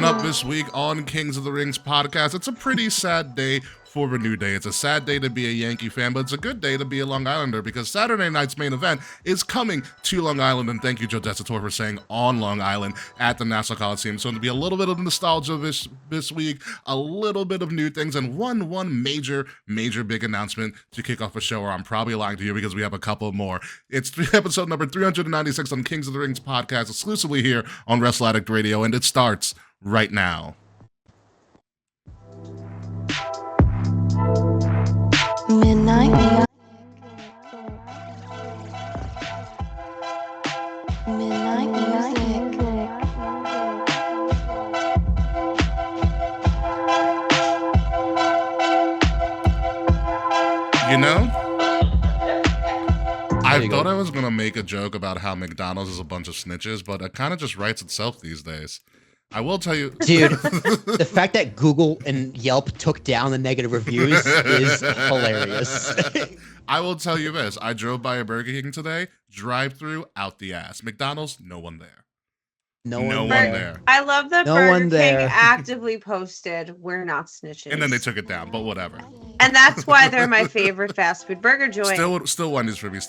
up this week on Kings of the Rings podcast. It's a pretty sad day for a new day. It's a sad day to be a Yankee fan, but it's a good day to be a Long Islander because Saturday night's main event is coming to Long Island, and thank you, Joe Desator, for saying on Long Island at the Nassau Coliseum. So it'll be a little bit of nostalgia this week, a little bit of new things, and one major big announcement to kick off a show, or I'm probably lying to you because we have a couple more. It's episode number 396 on Kings of the Rings podcast, exclusively here on Wrestle Addict Radio, and it starts right now. Midnight music. You know, I thought I was going to make a joke about how McDonald's is a bunch of snitches, but it kind of just writes itself these days. I will tell you, dude, the fact that Google and Yelp took down the negative reviews is hilarious. I will tell you this. I drove by a Burger King today, drive-through, out the ass. McDonald's, no one there. No one there. I love that Burger King actively posted, "We're not snitches." And then they took it down, but whatever. And that's why they're my favorite fast food burger joint. Still Wendy's for me.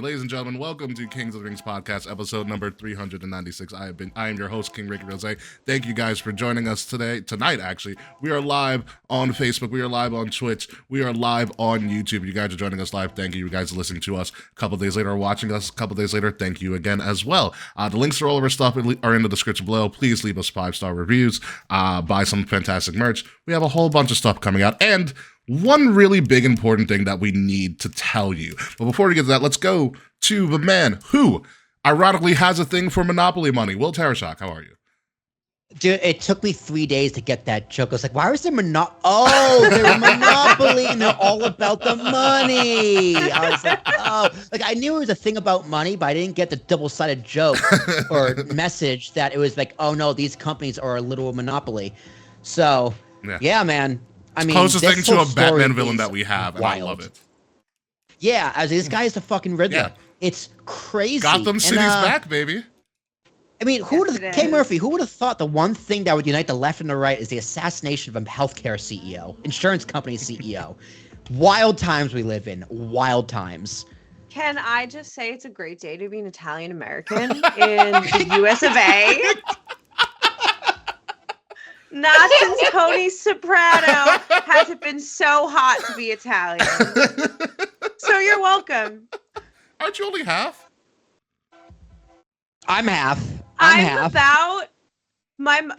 Ladies and gentlemen, welcome to Kings of the Rings podcast, episode number 396. I am your host, King Ricky Rose. Thank you guys for joining us tonight, actually. We are live on Facebook. We are live on Twitch. We are live on YouTube. You guys are joining us live. Thank you. You guys are listening to us a couple days later or watching us a couple days later. Thank you again as well. The links to all of our stuff are in the description below. Please leave us 5-star reviews. Buy some fantastic merch. We have a whole bunch of stuff coming out. And one really big important thing that we need to tell you. But before we get to that, let's go to the man who ironically has a thing for Monopoly money. Will Tarashak, how are you? Dude, it took me 3 days to get that joke. I was like, why was there they're Monopoly and they're all about the money. I was like, I knew it was a thing about money, but I didn't get the double-sided joke or message that it was like, oh no, these companies are a little Monopoly. So, yeah man. I mean, closest thing to a Batman villain that we have, and I love it. Yeah, this guy is the fucking Riddler. Yeah. It's crazy. Gotham City's back, baby. I mean, Murphy, who would have thought the one thing that would unite the left and the right is the assassination of a healthcare CEO, insurance company CEO. Wild times we live in. Wild times. Can I just say it's a great day to be an Italian American in the US of A? Not since Tony Soprano has it been so hot to be Italian. So you're welcome. Aren't you only half? I'm half. I'm about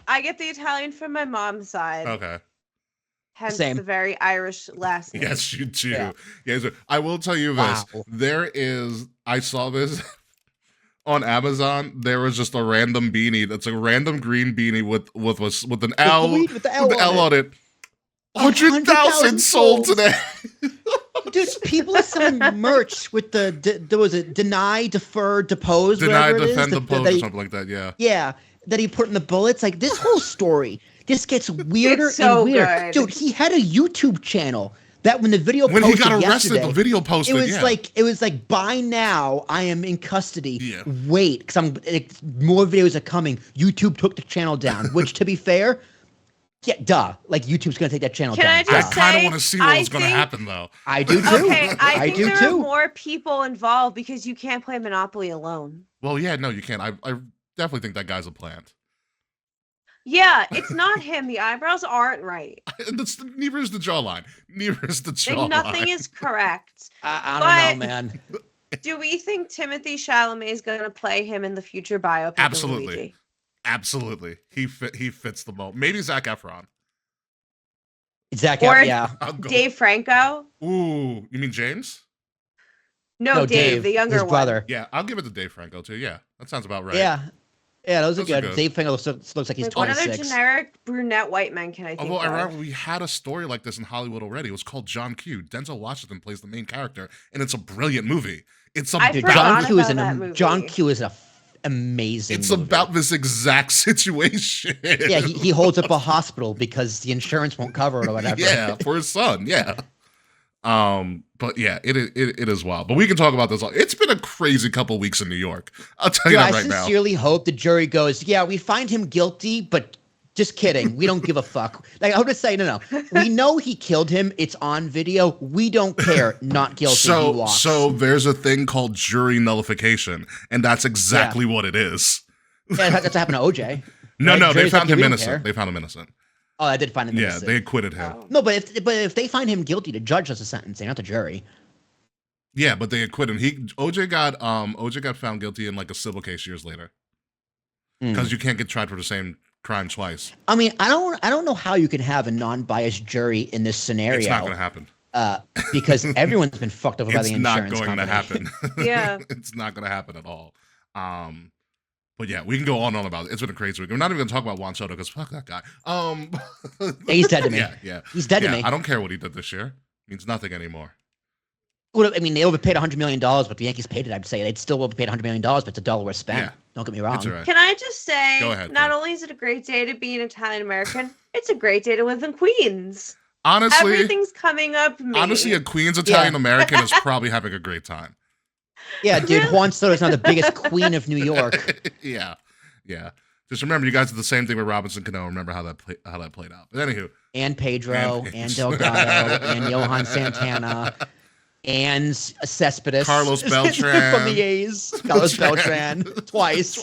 I get the Italian from my mom's side. Okay. Hence the very Irish last name. Yes, you do. Yeah. Yes, I will tell you this. Wow. I saw this on Amazon. There was just a random beanie. That's a random green beanie with an L with the L on it. 100,000 sold today. Dude, people are selling merch with there was a deny, defer, depose, deny, defend, depose, or something like that. Yeah, that he put in the bullets. Like this whole story just gets weirder and weirder. Good. Dude, he had a YouTube channel that when the video when posted he got arrested, the video posted. It was like by now I am in custody. Yeah. Wait, because more videos are coming. YouTube took the channel down, which to be fair. Yeah, duh. Like YouTube's gonna take that channel down. I kind of want to see what's gonna happen, though. I do too. Okay, I think there are more people involved because you can't play Monopoly alone. Well, yeah, no, you can't. I definitely think that guy's a plant. Yeah, it's not him. The eyebrows aren't right. Neither is the jawline. Like, nothing is correct. I don't know, man. Do we think Timothée Chalamet is gonna play him in the future biopic? Absolutely. Absolutely. He fits the mold. Maybe Zac Efron. Yeah. Dave Franco. Ooh, you mean James? No, Dave, the younger his brother. Yeah, I'll give it to Dave Franco too. Yeah, that sounds about right. Yeah, those are good. Dave Franco looks like he's 26. What other generic brunette white men can I think of? Although we had a story like this in Hollywood already. It was called John Q. Denzel Washington plays the main character, and it's a brilliant movie. John Q is a amazing. It's about this exact situation. Yeah, he holds up a hospital because the insurance won't cover it or whatever. Yeah, for his son. Yeah. But yeah, it is wild. But we can talk about this. It's been a crazy couple weeks in New York. I'll tell you that right now. I sincerely hope the jury goes, yeah, we find him guilty, but Just kidding. We don't give a fuck. Like, I would just say, no. We know he killed him. It's on video. We don't care. Not guilty. He walks. So there's a thing called jury nullification, and that's exactly what it is. Yeah, that's what happened to OJ. No, right? they found him we don't innocent. care. They found him innocent. Oh, I did find him innocent. Yeah, they acquitted him. Oh. No, but if they find him guilty, the judge does the sentencing, not the jury. Yeah, but they acquitted him. OJ got found guilty in like a civil case years later. Because you can't get tried for the same crime twice. I mean, I don't know how you can have a non-biased jury in this scenario. It's not going to happen. Because everyone's been fucked over by the It's insurance not going company. to happen. Yeah. It's not going to happen at all. But yeah, we can go on and on about it. It's been a crazy week. We're not even going to talk about Juan Soto because fuck that guy. He's dead to me. Yeah. He's dead to me. I don't care what he did this year. It means nothing anymore. Well, I mean, they overpaid $100 million, but the Yankees paid it. I'd say they'd still overpaid $100 million, but it's $1 worth spent. Yeah. Don't get me wrong. It's all right. Can I just say, Go ahead, not Kim. only is it a great day to be an Italian American, it's a great day to live in Queens. Honestly, Everything's coming up me. honestly, a Queens Italian American is probably having a great time. Yeah, dude, Juan Soto's now the biggest queen of New York. Yeah. Just remember, you guys did the same thing with Robinson Cano. Remember how that played out. But anywho, And Pedro, and Delgado, and Johan Santana, and Cespedes. Carlos Beltran. From the A's. Carlos Beltran. Twice.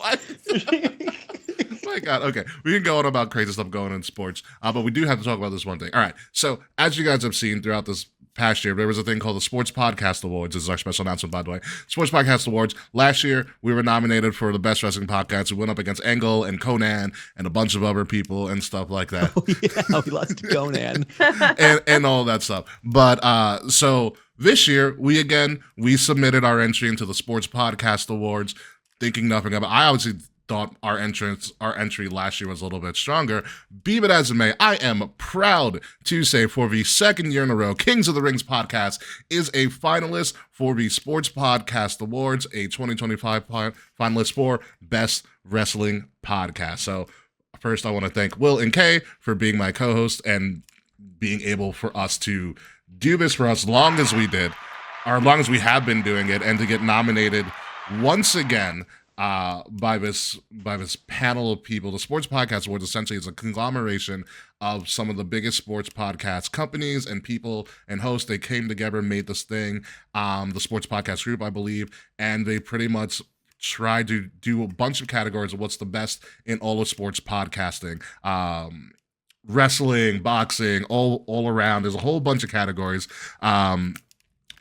My God. Okay. We can go on about crazy stuff going in sports, but we do have to talk about this one thing. All right. So, as you guys have seen throughout this past year, there was a thing called the Sports Podcast Awards. This is our special announcement, by the way. Sports Podcast Awards. Last year, we were nominated for the Best Wrestling Podcast. We went up against Angle and Conan and a bunch of other people and stuff like that. Oh, yeah. We lost to Conan. and all that stuff. But so this year, we submitted our entry into the Sports Podcast Awards, thinking nothing of it. I obviously thought our entry last year was a little bit stronger. Be it as it may, I am proud to say for the second year in a row, Kings of the Rings podcast is a finalist for the Sports Podcast Awards, a 2025 finalist for Best Wrestling Podcast. So first, I want to thank Will and Kay for being my co-host and being able for us to do this for as long as we did, or as long as we have been doing it, and to get nominated once again by this panel of people. The Sports Podcast Awards essentially is a conglomeration of some of the biggest sports podcast companies and people and hosts. They came together, made this thing, the Sports Podcast Group, I believe, and they pretty much tried to do a bunch of categories of what's the best in all of sports podcasting. Wrestling, boxing, all around. There's a whole bunch of categories.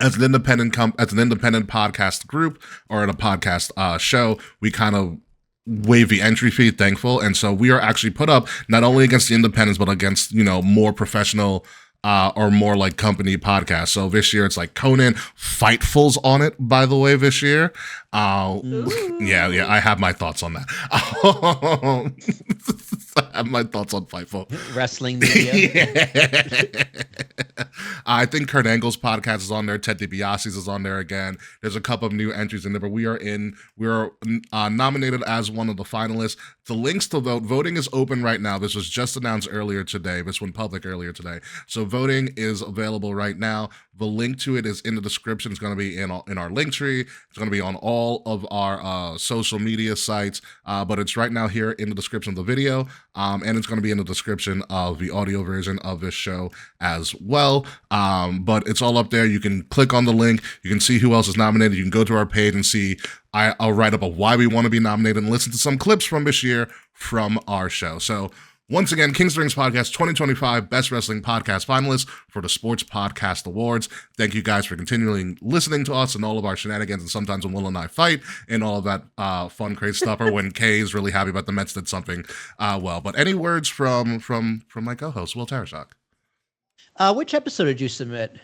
As an independent podcast group or in a podcast show, we kind of waive the entry fee, thankful, and so we are actually put up not only against the independents but against more professional or more like company podcasts. So this year it's like Conan, Fightful's on it, by the way, this year. Yeah, I have my thoughts on that. I have my thoughts on Fightful. Wrestling media. I think Kurt Angle's podcast is on there. Ted DiBiase's is on there again. There's a couple of new entries in there, but we are nominated as one of the finalists. The links to vote. Voting is open right now. This was just announced earlier today. This went public earlier today. So voting is available right now. The link to it is in the description. It's going to be in our link tree. It's going to be on all of our social media sites, but it's right now here in the description of the video, and it's going to be in the description of the audio version of this show as well. But it's all up there. You can click on the link. You can see who else is nominated. You can go to our page and see. I'll write up why we want to be nominated and listen to some clips from this year from our show. So once again, Kings of the Rings Podcast 2025 Best Wrestling Podcast finalists for the Sports Podcast Awards. Thank you guys for continually listening to us and all of our shenanigans, and sometimes when Will and I fight and all of that fun, crazy stuff, or when Kay is really happy about the Mets did something well. But any words from my co-host, Will Tarashak? Which episode did you submit?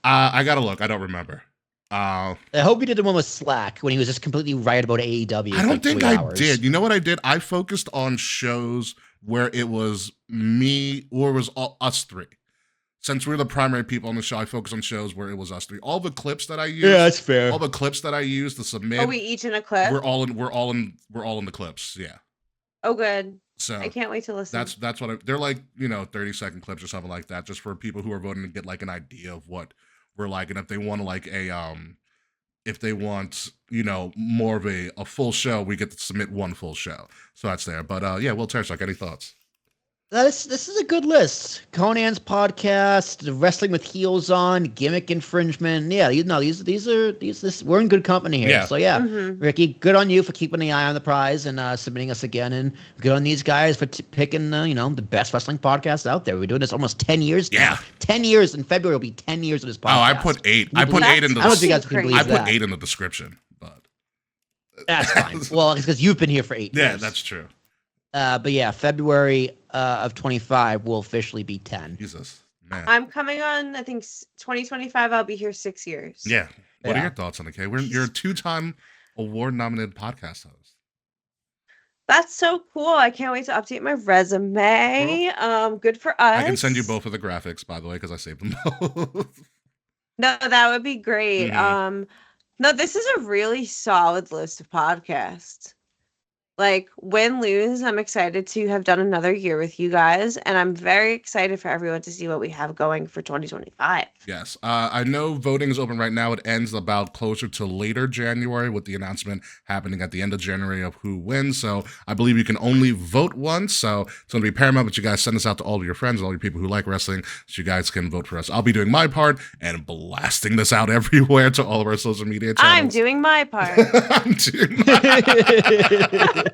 I gotta look. I don't remember. I hope you did the one with Slack when he was just completely right about AEW. I don't think I did. You know what I did? I focused on shows where it was me or it was us three. Since we're the primary people on the show, I focus on shows where it was us three. All the clips that I used, that's fair. All the clips that I used to submit, Are we each in a clip? we're all in the clips. Yeah. Oh, good. So I can't wait to listen. that's what they're like. 30-second clips or something like that, just for people who are voting to get like an idea of what we're like, and if they want like if they want more of a full show, we get to submit one full show. So that's there. But yeah, Will Tarashak, any thoughts? This is a good list. Conan's podcast, Wrestling with Heels on, Gimmick Infringement. Yeah, we're in good company here. Yeah. So yeah, Mhm. Ricky, good on you for keeping the eye on the prize and submitting us again, and good on these guys for picking the best wrestling podcast out there. We're doing this almost 10 years Yeah. now. 10 years in February will be 10 years of this podcast. Oh, I put 8. Can you I put believe- 8 in the. I don't know if you guys can Crazy. believe I put that. 8 in the description, but That's fine. Well, it's because you've been here for 8 yeah, years. that's true. But yeah, February of 25 will officially be 10. Jesus, man. I'm coming on, I think 2025. I'll be here 6 years. Yeah. What are Yeah. your thoughts on it, Kay? You're a 2-time award-nominated podcast host. That's so cool. I can't wait to update my resume. Good for us. I can send you both of the graphics, by the way, because I saved them both. No, that would be great. Mhm. No, this is a really solid list of podcasts. Like, win, lose, I'm excited to have done another year with you guys, and I'm very excited for everyone to see what we have going for 2025. Yes. I know voting is open right now. It ends about closer to later January with the announcement happening at the end of January of who wins. So I believe you can only vote once. So it's going to be paramount that you guys send this out to all of your friends, all your people who like wrestling, so you guys can vote for us. I'll be doing my part and blasting this out everywhere to all of our social media channels. I'm doing my part. I'm doing my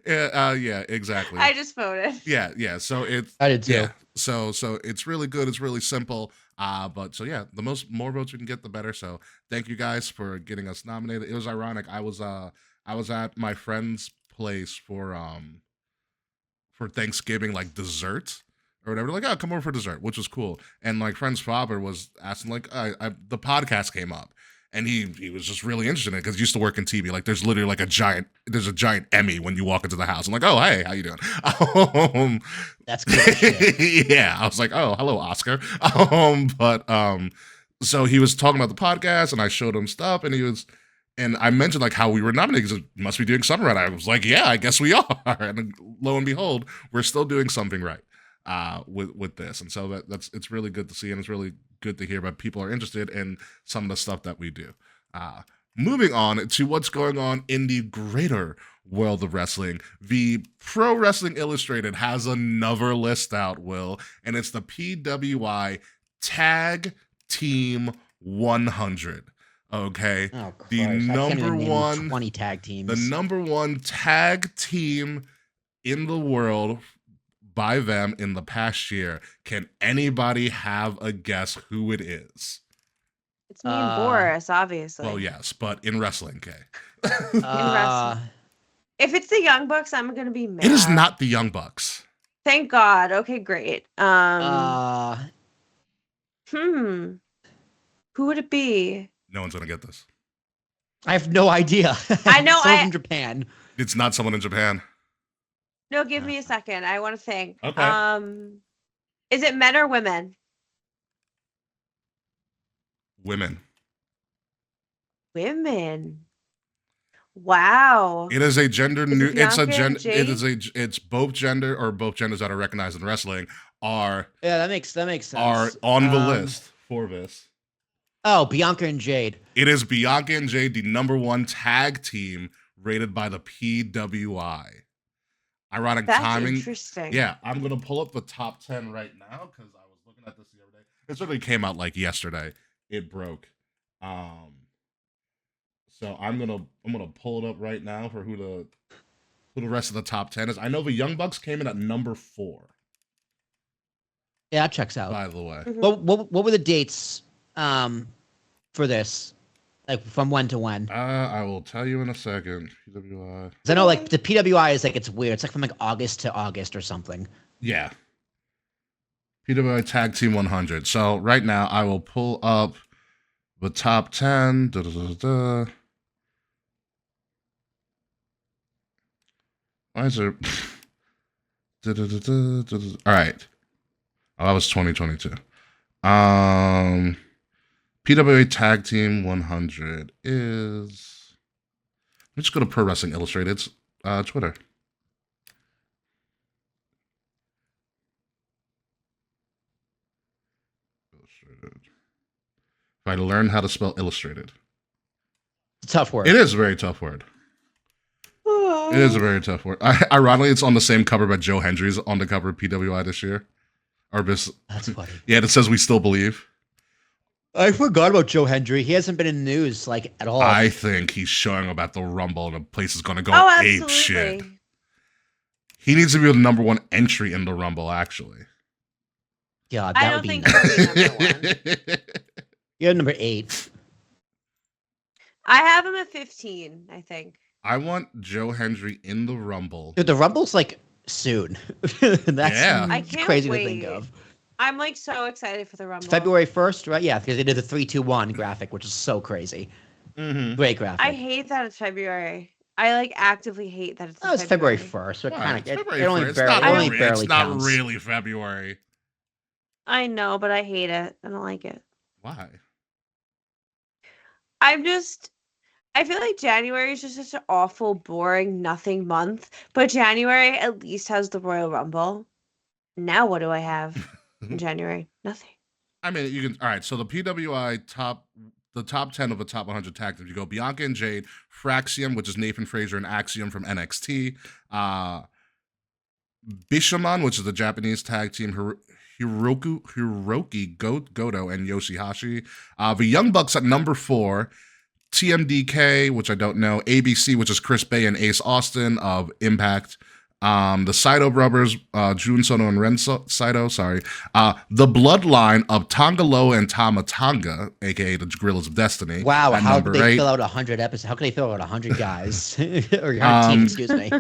yeah, exactly. I just voted. Yeah. So it's I did too. yeah. So it's really good. It's really simple. But so yeah, more votes we can get, the better. So thank you guys for getting us nominated. It was ironic. I was at my friend's place for Thanksgiving, like dessert or whatever. Like, oh, come over for dessert, which was cool. And like friend's father was asking, like, the podcast came up. And he was just really interested in it because he used to work in TV. Like, there's literally like a giant Emmy when you walk into the house. I'm like, oh, hey, how you doing? That's good shit. Yeah, I was like, oh, hello, Oscar. So he was talking about the podcast, and I showed him stuff, and I mentioned like how we were nominated because it must be doing something right. I was like, yeah, I guess we are. And lo and behold, we're still doing something right with this. And so it's really good to see, and it's really good to hear about people are interested in some of the stuff that we do. Moving on to what's going on in the greater world of wrestling, the Pro Wrestling Illustrated has another list out, Will, and it's the PWI Tag Team 100. Okay, Oh, Christ. the I can't even number name one 20 tag teams. the number one tag team in the world by them in the past year. Can anybody have a guess who it is? It's me and Boris, obviously. Well, yes, but in wrestling, Kay. If it's the Young Bucks, I'm gonna be mad. It is not the Young Bucks. Thank God. Okay, great. Who would it be? No one's gonna get this. I have no idea. I know, Someone from Japan. It's not someone in Japan. No, give me a second. I want to think. Okay. Is it men or women? Women. Women. Wow. It is a gender Is it new. It's a Bianca gen. and Jade? It's both gender or both genders that are recognized in wrestling are Yeah, that makes sense. are on the list for this. Oh, Bianca and Jade. It is Bianca and Jade, the number one tag team rated by the PWI. Ironic That's timing. interesting. Yeah, I'm gonna pull up the top 10 right now because I was looking at this the other day. It certainly came out like yesterday. It broke. So I'm gonna pull it up right now for who the rest of the top 10 is. I know the Young Bucks came in at number 4. Yeah, that checks out. By the way, Mhm. What were the dates for this? Like from when to when? I will tell you in a second. PWI. 'Cause I know like the PWI is like it's weird. It's like from like August to August or something. Yeah. PWI Tag Team 100. So right now I will pull up the top 10. Why is there? All right. Oh, that was 2022. PWA Tag Team 100 is. Let's just go to Pro Wrestling Illustrated's Twitter. Illustrated. If I learn how to spell illustrated. It's a tough word. It is a very tough word. It is a very tough word. Ironically, it's on the same cover, but Joe Hendry's on the cover of PWI this year. That's funny. Yeah, it says "We Still Believe." I forgot about Joe Hendry. He hasn't been in the news like at all. I think he's showing up at the Rumble, and the place is going to go Oh, ape absolutely. shit. He needs to be the number one entry in the Rumble, actually. God, I that don't would be think nuts. he'll be number one. You're number 8. I have him at 15, I think. I want Joe Hendry in the Rumble. Dude, the Rumble's like soon. That's Yeah. I can't crazy wait. to think of. I'm like so excited for the Rumble. It's February 1st, right? Yeah, because they did the 3-2-1 graphic, which is so crazy. Mm-hmm. Great graphic. I hate that it's February. I like actively hate that it's. Oh, it's February 1st. So it Why? kind It's of February it only 1st. barely, It's it not only re- barely It's not counts. really February. I know, but I hate it. I don't like it. Why? I feel like January is just such an awful, boring, nothing month. But January at least has the Royal Rumble. Now what do I have in January? Nothing. I mean, you can. All right, so the PWI the top 10 of the top 100 tag teams. You go Bianca and Jade, Fraxium, which is Nathan Frazier and Axiom from NXT, Bishamon, which is the Japanese tag team, Hiroki Goto and Yoshihashi. The Young Bucks at number 4, TMDK, which I don't know, ABC, which is Chris Bay and Ace Austin of Impact. The Saito brothers, Jun Sono and Ren Saito, sorry. The Bloodline of Tongaloa and Tama Tonga, aka the Gorillas of Destiny. Wow, at how could number they 8. fill out 100 episodes? How could they fill out 100 guys? Or 100 teams, excuse me.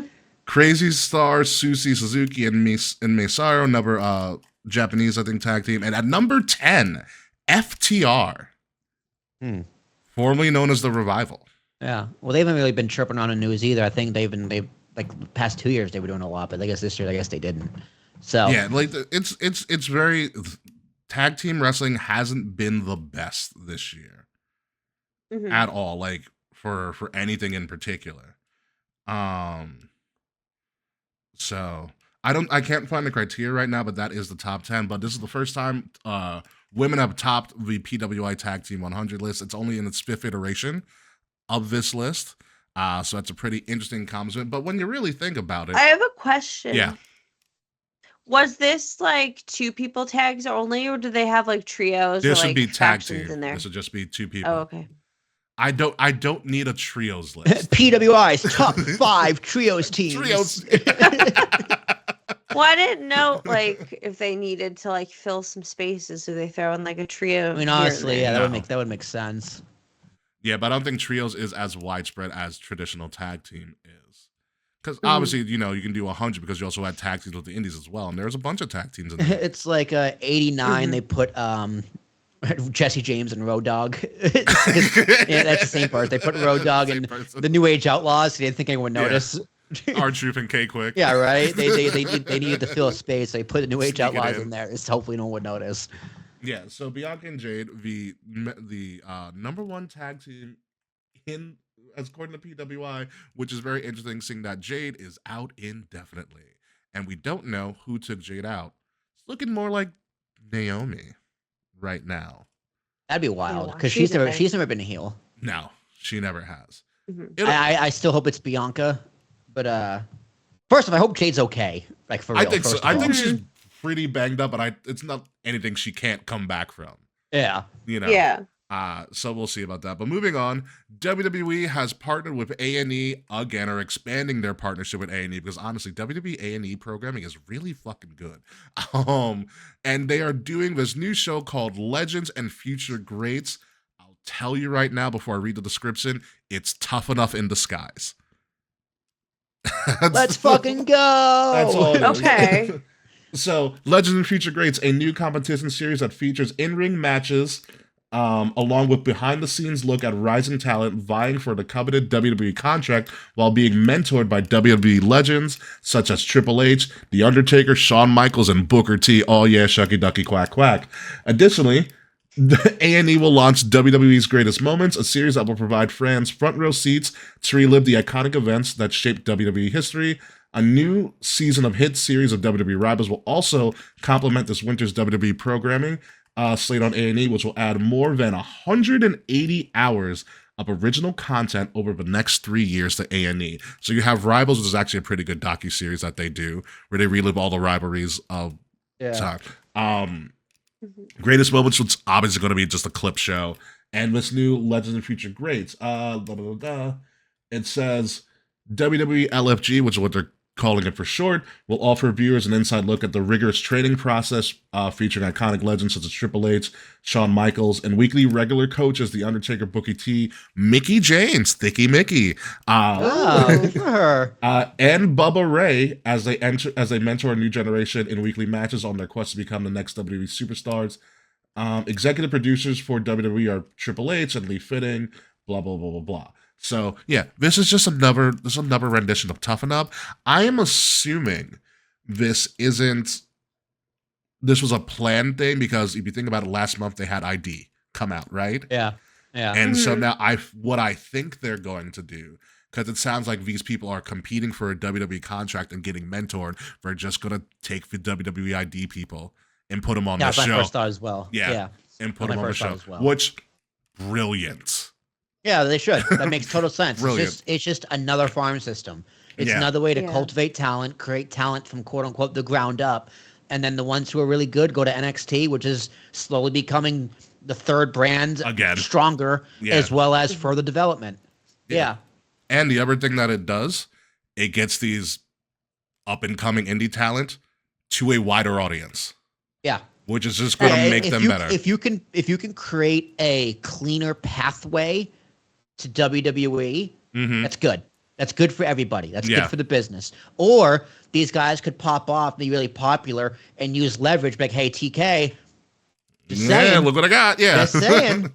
Crazy Stars, Susie Suzuki and Masaru, another Japanese, I think, tag team. And at number 10, FTR, formerly known as the Revival. Yeah. Well, they haven't really been chirping on the news either. I think they've like the past 2 years they were doing a lot, but I guess this year they didn't. So yeah, like it's very tag team wrestling hasn't been the best this year at all. Like for anything in particular. So I can't find the criteria right now, but that is the top 10. But this is the first time women have topped the PWI Tag Team 100 list. It's only in its 5th iteration of this list. So that's a pretty interesting accomplishment. But when you really think about it, I have a question. Yeah. Was this like 2 people tags only, or do they have like trios? This or, would like, be tag factions team. in there? This would just be 2 people. Oh, okay. I don't need a trios list. PWI's top 5 trios teams. Trios. Well, I didn't know like if they needed to like fill some spaces, so they throw in like a trio. I mean, here and honestly, yeah, there. that would make sense. Yeah, but I don't think trios is as widespread as traditional tag team is. Because obviously, you can do 100 because you also had tag teams with the indies as well. And there's a bunch of tag teams in there. It's like 89. They put Jesse James and Road Dogg. Yeah, that's the same part. They put Road Dogg and the New Age Outlaws. They didn't think anyone would notice. R-Truth and K-Quick. Yeah, right. They needed to fill a space. They put the New Age Outlaws in there. It's hopefully no one would notice. Yeah, so Bianca and Jade, the number 1 tag team as according to PWI, which is very interesting, seeing that Jade is out indefinitely, and we don't know who took Jade out. It's looking more like Naomi right now. That'd be wild Yeah, because she's she's never been a heel. No, she never has. I still hope it's Bianca, but first of all, I hope Jade's okay. Like for real. I think so. first of I all. think she's pretty banged up, but it's not anything she can't come back from. Yeah. Yeah. So we'll see about that. But moving on, WWE has partnered with A&E again, or expanding their partnership with A&E, because honestly, WWE A&E programming is really fucking good. And they are doing this new show called Legends and Future Greats. I'll tell you right now before I read the description, it's tough enough in disguise. Let's fucking go. That's all it is. Okay. So, Legends and Future Greats, a new competition series that features in-ring matches, along with behind-the-scenes look at rising talent vying for the coveted WWE contract while being mentored by WWE legends such as Triple H, The Undertaker, Shawn Michaels, and Booker T. Oh yeah, shucky ducky quack quack. Additionally, the A&E will launch WWE's Greatest Moments, a series that will provide fans front row seats to relive the iconic events that shaped WWE history. A new season of hit series of WWE Rivals will also complement this winter's WWE programming slate on A&E, which will add more than 180 hours of original content over the next 3 years to A&E. So you have Rivals, which is actually a pretty good docuseries that they do, where they relive all the rivalries of time. Greatest Moments, which is obviously going to be just a clip show. And this new Legends and Future Greats. It says WWE LFG, which is what they're calling it for short, will offer viewers an inside look at the rigorous training process featuring iconic legends such as Triple H, Shawn Michaels, and weekly regular coaches The Undertaker, Bookie T, Mickey James, Thicky Mickey, Good for her. and Bubba Ray as they mentor a new generation in weekly matches on their quest to become the next WWE superstars. Executive producers for WWE are Triple H and Lee Fitting, blah blah blah blah blah. So yeah, this is just another rendition of Toughen Up. I am assuming this was a planned thing, because if you think about it, last month they had ID come out, right? Yeah. And so now what I think they're going to do, because it sounds like these people are competing for a WWE contract and getting mentored, they're just going to take the WWE ID people and put them on the show. Yeah, my first thought as well. Yeah. And put them on the show. Well. Which, brilliant. Yeah, they should. That makes total sense. Brilliant. It's just another farm system. It's another way to cultivate talent, create talent from quote unquote the ground up. And then the ones who are really good go to NXT, which is slowly becoming the third brand again, stronger, as well as further development. Yeah. And the other thing that it does, it gets these up and coming indie talent to a wider audience. Yeah. Which is just going to make them better. If you can create a cleaner pathway to WWE, that's good. That's good for everybody. That's good for the business. Or these guys could pop off, be really popular, and use leverage. Like, hey, TK, just saying, look what I got. Yeah, just saying.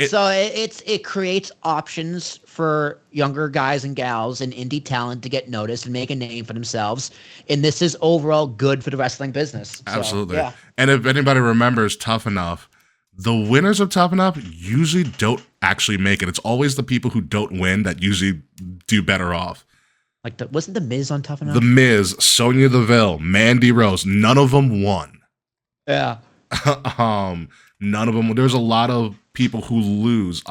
So it creates options for younger guys and gals and indie talent to get noticed and make a name for themselves. And this is overall good for the wrestling business. Absolutely. So, and if anybody remembers Tough Enough, the winners of Tough Enough usually don't actually make it. It's always the people who don't win that usually do better off. Like, wasn't The Miz on Tough Enough? The Miz, Sonya Deville, Mandy Rose, none of them won. Yeah. None of them. There's a lot of people who lose.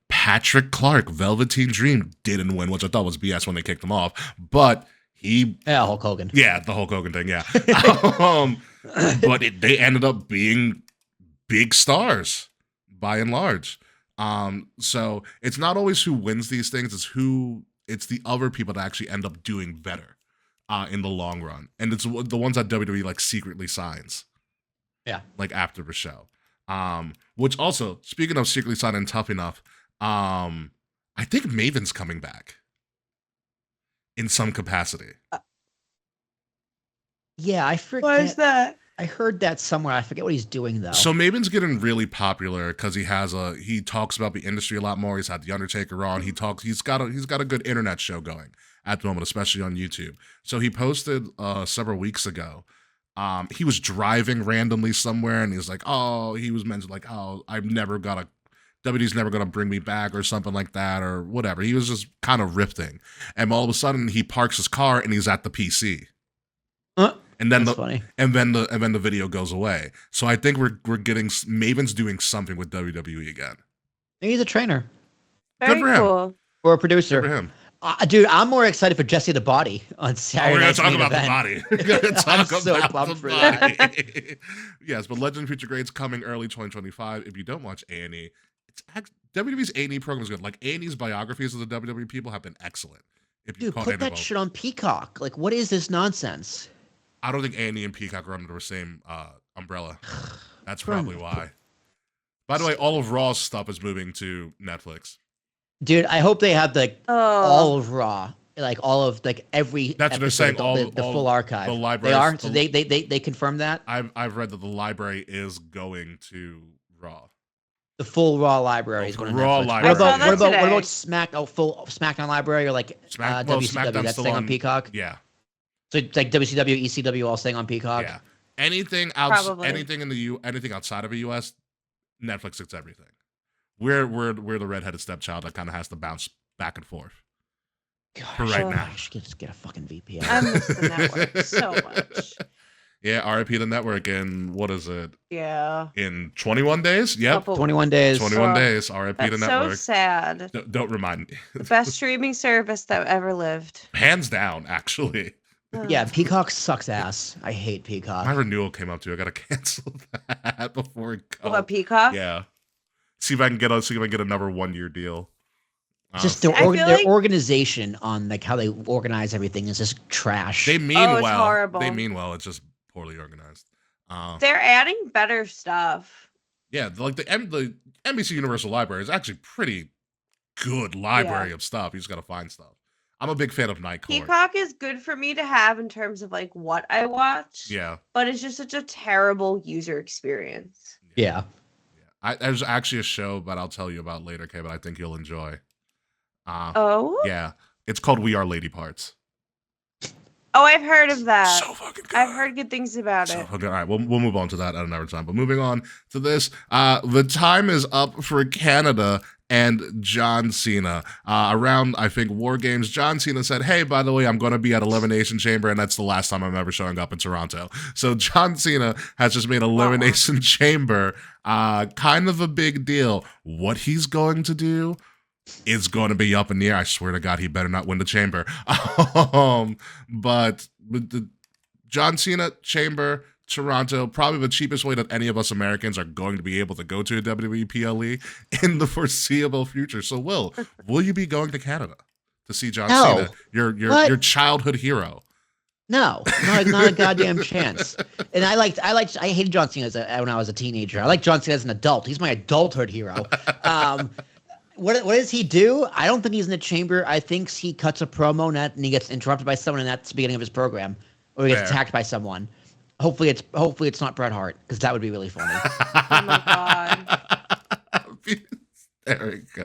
Patrick Clark, Velveteen Dream, didn't win, which I thought was BS when they kicked him off. But Hulk Hogan. Yeah, the Hulk Hogan thing, yeah. But they ended up being big stars by and large. So it's not always who wins these things, it's the other people that actually end up doing better in the long run. And it's the ones that WWE like secretly signs. Yeah. Like after the show. Which also, speaking of secretly signing Tough Enough, I think Maven's coming back in some capacity. Yeah, I forget. Why is that? I heard that somewhere. I forget what he's doing though. So Maven's getting really popular because he talks about the industry a lot more. He's had The Undertaker on. He's got a good internet show going at the moment, especially on YouTube. So he posted several weeks ago. He was driving randomly somewhere, and he was like, he was mentioned like, WWE's never gonna bring me back or something like that or whatever. He was just kind of riffing, and all of a sudden he parks his car and he's at the PC. And then the video goes away. So I think we're getting Maven's doing something with WWE again. He's a trainer. Very cool. Or a producer. Good for him. Dude, I'm more excited for Jesse the Body on Saturday. We're going to talk about the body. We're going to talk about the body. Yes, but Legend Future Greats coming early 2025. If you don't watch A&E, WWE's A&E program is good. Like A&E's biographies of the WWE people have been excellent. Dude, put that shit on Peacock. Like, what is this nonsense? I don't think A&E and Peacock are under the same umbrella. That's probably why. By the way, all of Raw's stuff is moving to Netflix. Dude, I hope they have all of Raw, like all of every. That's what they're saying. The full archive. The library. They are. So they confirmed that. I've read that the library is going to Raw. The full Raw library is going to Raw Netflix. library. What about full SmackDown library or like WCW? That's staying on Peacock. Yeah. So it's like WCW, ECW, all staying on Peacock. Yeah. Anything anything outside of the US, Netflix gets everything. We're the redheaded stepchild that kind of has to bounce back and forth. Gosh, for right now. I should just get a fucking VPN. I miss the network so much. Yeah, RIP the network in, what is it? Yeah. In 21 days? Yep. 21 days. 21 Oh, days. RIP the That's so network. sad. Don't remind me. The best streaming service that ever lived. Hands down, actually. Yeah, Ugh. Peacock sucks ass. I hate Peacock. My renewal came up too. I gotta cancel that before it goes. What, Peacock? Yeah. See if I can get another 1 year deal. Just I feel their like- organization on like how they organize everything is just trash. They mean Oh, it's well. horrible. They mean well. It's just poorly organized. They're adding better stuff. Yeah, like the NBC Universal Library is actually pretty good library of stuff. You just gotta find stuff. I'm a big fan of Night Court. Peacock is good for me to have in terms of like what I watch. Yeah. But it's just such a terrible user experience. Yeah. There's actually a show that I'll tell you about later, Kay, but I think you'll enjoy. Oh? Yeah. It's called We Are Lady Parts. Oh, I've heard of that. So fucking good. I've heard good things about So it. fucking, all right, we'll move on to that at another time. But moving on to this, the time is up for Canada and John Cena. Around, I think, War Games, John Cena said, hey, by the way, I'm going to be at Elimination Chamber, and that's the last time I'm ever showing up in Toronto. So John Cena has just made Elimination Chamber kind of a big deal. What he's going to do is going to be up in the air. I swear to God, he better not win the Chamber. But with the John Cena Chamber, Toronto, probably the cheapest way that any of us Americans are going to be able to go to a WWE PLE in the foreseeable future. So, will you be going to Canada to see John Cena, your childhood hero? No, not a goddamn chance. And I hated John Cena when I was a teenager. I like John Cena as an adult. He's my adulthood hero. What does he do? I don't think he's in the chamber. I think he cuts a promo and he gets interrupted by someone, and that's the beginning of his program, or he gets attacked by someone. Hopefully it's not Bret Hart, because that would be really funny. Oh my god. There we go.